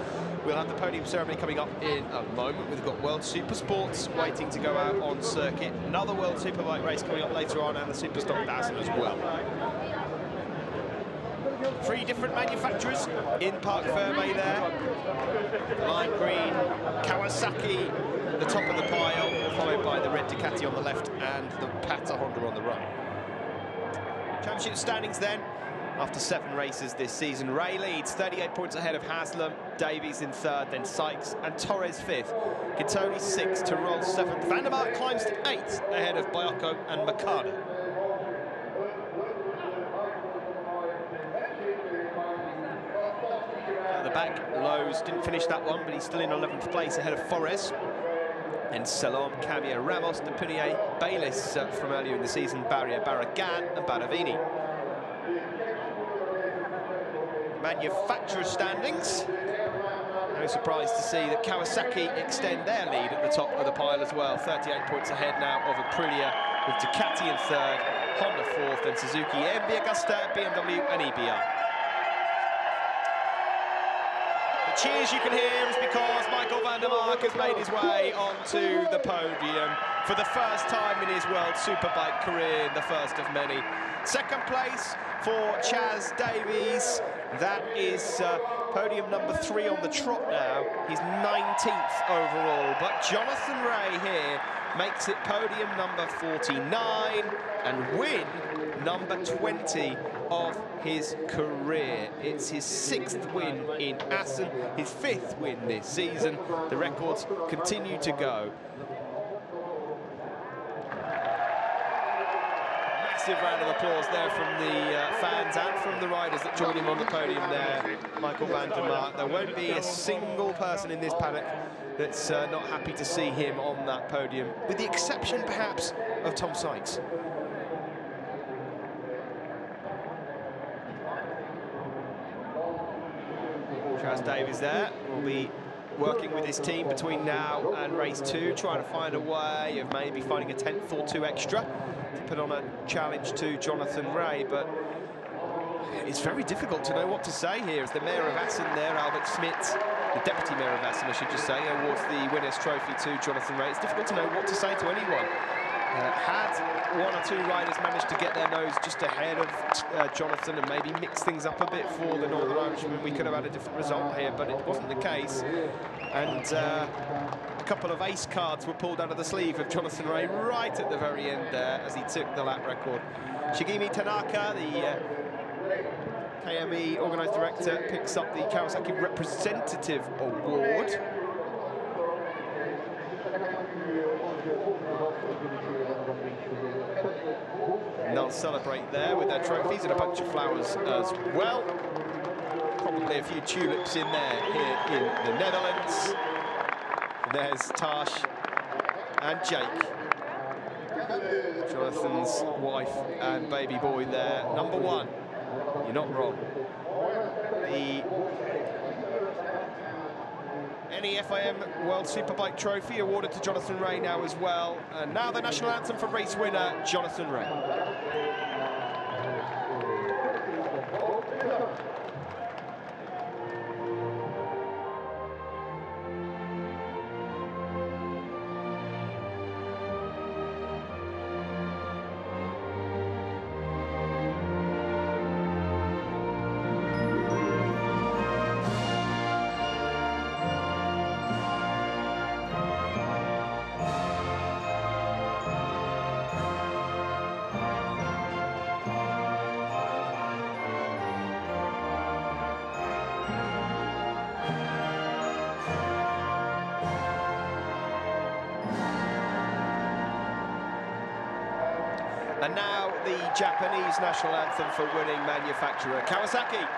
we'll have the podium ceremony coming up in a moment. We've got World Supersports waiting to go out on circuit. Another World Superbike race coming up later on, and the Superstock Dazzle as well. 3 different manufacturers in Parc Fermé there. The lime green Kawasaki at the top of the pile, followed by the red Ducati on the left and the Pata Honda on the right. Championship standings then, after 7 races this season. Rea leads 38 points ahead of Haslam, Davies in 3rd, then Sykes and Torres 5th. Gintoni 6th, Tyrrell 7th. Van der Mark climbs to 8th ahead of Biocco and Mercado. At the back, Lowe's didn't finish that one, but he's still in 11th place ahead of Forres. And Salom, Cavia, Ramos, Depunier, Bayliss from earlier in the season, Barrier, Barragan and Badavini. Manufacturer standings. No surprise to see that Kawasaki extend their lead at the top of the pile as well. 38 points ahead now of Aprilia, with Ducati in 3rd, Honda 4th, and Suzuki, MV Agusta, BMW and EBR. The cheers you can hear is because Michael van der Mark has made his way onto the podium for the first time in his World Superbike career, the first of many. 2nd place for Chaz Davies. That is podium number 3 on the trot now. He's 19th overall, but Jonathan Rea here makes it podium number 49 and win number 20 of his career. It's his 6th win in Assen, his 5th win this season. The records continue to go. Massive round of applause there from the fans and from the riders that joined him on the podium there, Michael van der Mark. There won't be a single person in this paddock that's not happy to see him on that podium, with the exception perhaps of Tom Sykes. Chaz Davies there will be working with his team between now and race 2, trying to find a way of maybe finding a 10th or 2 extra to put on a challenge to Jonathan Rea, but it's very difficult to know what to say here as the Mayor of Assen there, Albert Schmidt, the Deputy Mayor of Assen, I should just say, awards the winner's trophy to Jonathan Rea. It's difficult to know what to say to anyone. Had 1 or 2 riders managed to get their nose just ahead of Jonathan and maybe mix things up a bit for the Northern Irishman, we could have had a different result here, but it wasn't the case. And a couple of ace cards were pulled out of the sleeve of Jonathan Rea right at the very end there as he took the lap record. Shigemi Tanaka, the KME organised director, picks up the Kawasaki Representative Award. And they'll celebrate there with their trophies and a bunch of flowers as well. Probably a few tulips in there here in the Netherlands. And there's Tash and Jake, Jonathan's wife and baby boy there. Number 1, you're not wrong. The NEFIM World Superbike Trophy awarded to Jonathan Rea now as well. And now the national anthem for race winner, Jonathan Rea. And now the Japanese national anthem for winning manufacturer Kawasaki.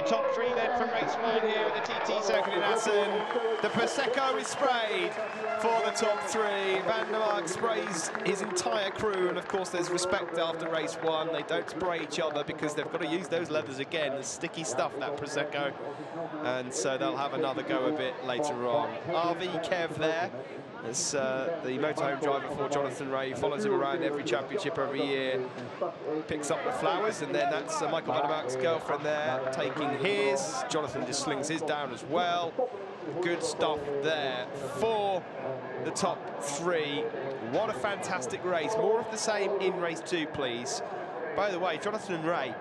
Top three then from race one here at the TT Circuit in Assen. The Prosecco is sprayed for the top three. Van der Mark sprays his entire crew, and of course there's respect after race one. They don't spray each other because they've got to use those leathers again. There's sticky stuff, that Prosecco, and so they'll have another go a bit later on. RV Kev there. As the motorhome driver for Jonathan Rea, follows him around every championship every year, picks up the flowers, and then that's Michael van der Mark's girlfriend there taking his. Jonathan just slings his down as well. Good stuff there for the top three. What a fantastic race. More of the same in race two, please. By the way, Jonathan Rea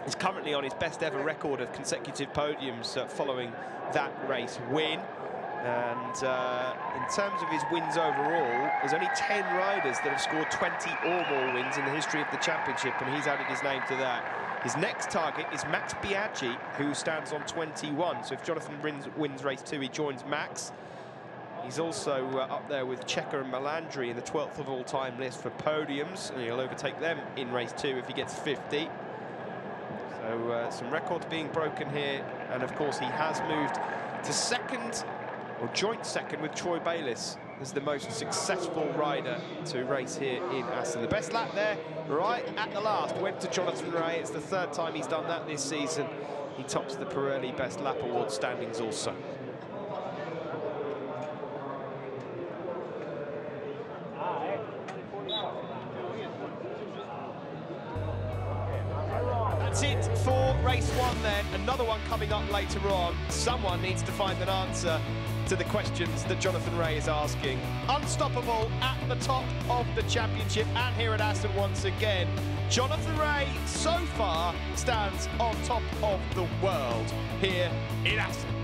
is currently on his best ever record of consecutive podiums following that race win. And in terms of his wins overall, there's only 10 riders that have scored 20 or more wins in the history of the championship, and he's added his name to that. His next target is Max Biaggi, who stands on 21. So if Jonathan wins race two, he joins Max. He's also up there with Checker and Melandri in the 12th of all-time list for podiums, and he'll overtake them in race two if he gets 50. So some records being broken here, and of course he has moved to second, or joint second, with Troy Bayliss as the most successful rider to race here in Assen. The best lap there, right at the last, went to Jonathan Rea. It's the third time he's done that this season. He tops the Pirelli Best Lap Award standings also. That's it for race one then. Another one coming up later on. Someone needs to find an answer to the questions that Jonathan Rea is asking. Unstoppable at the top of the championship and here at Assen once again. Jonathan Rea so far stands on top of the world here in Assen.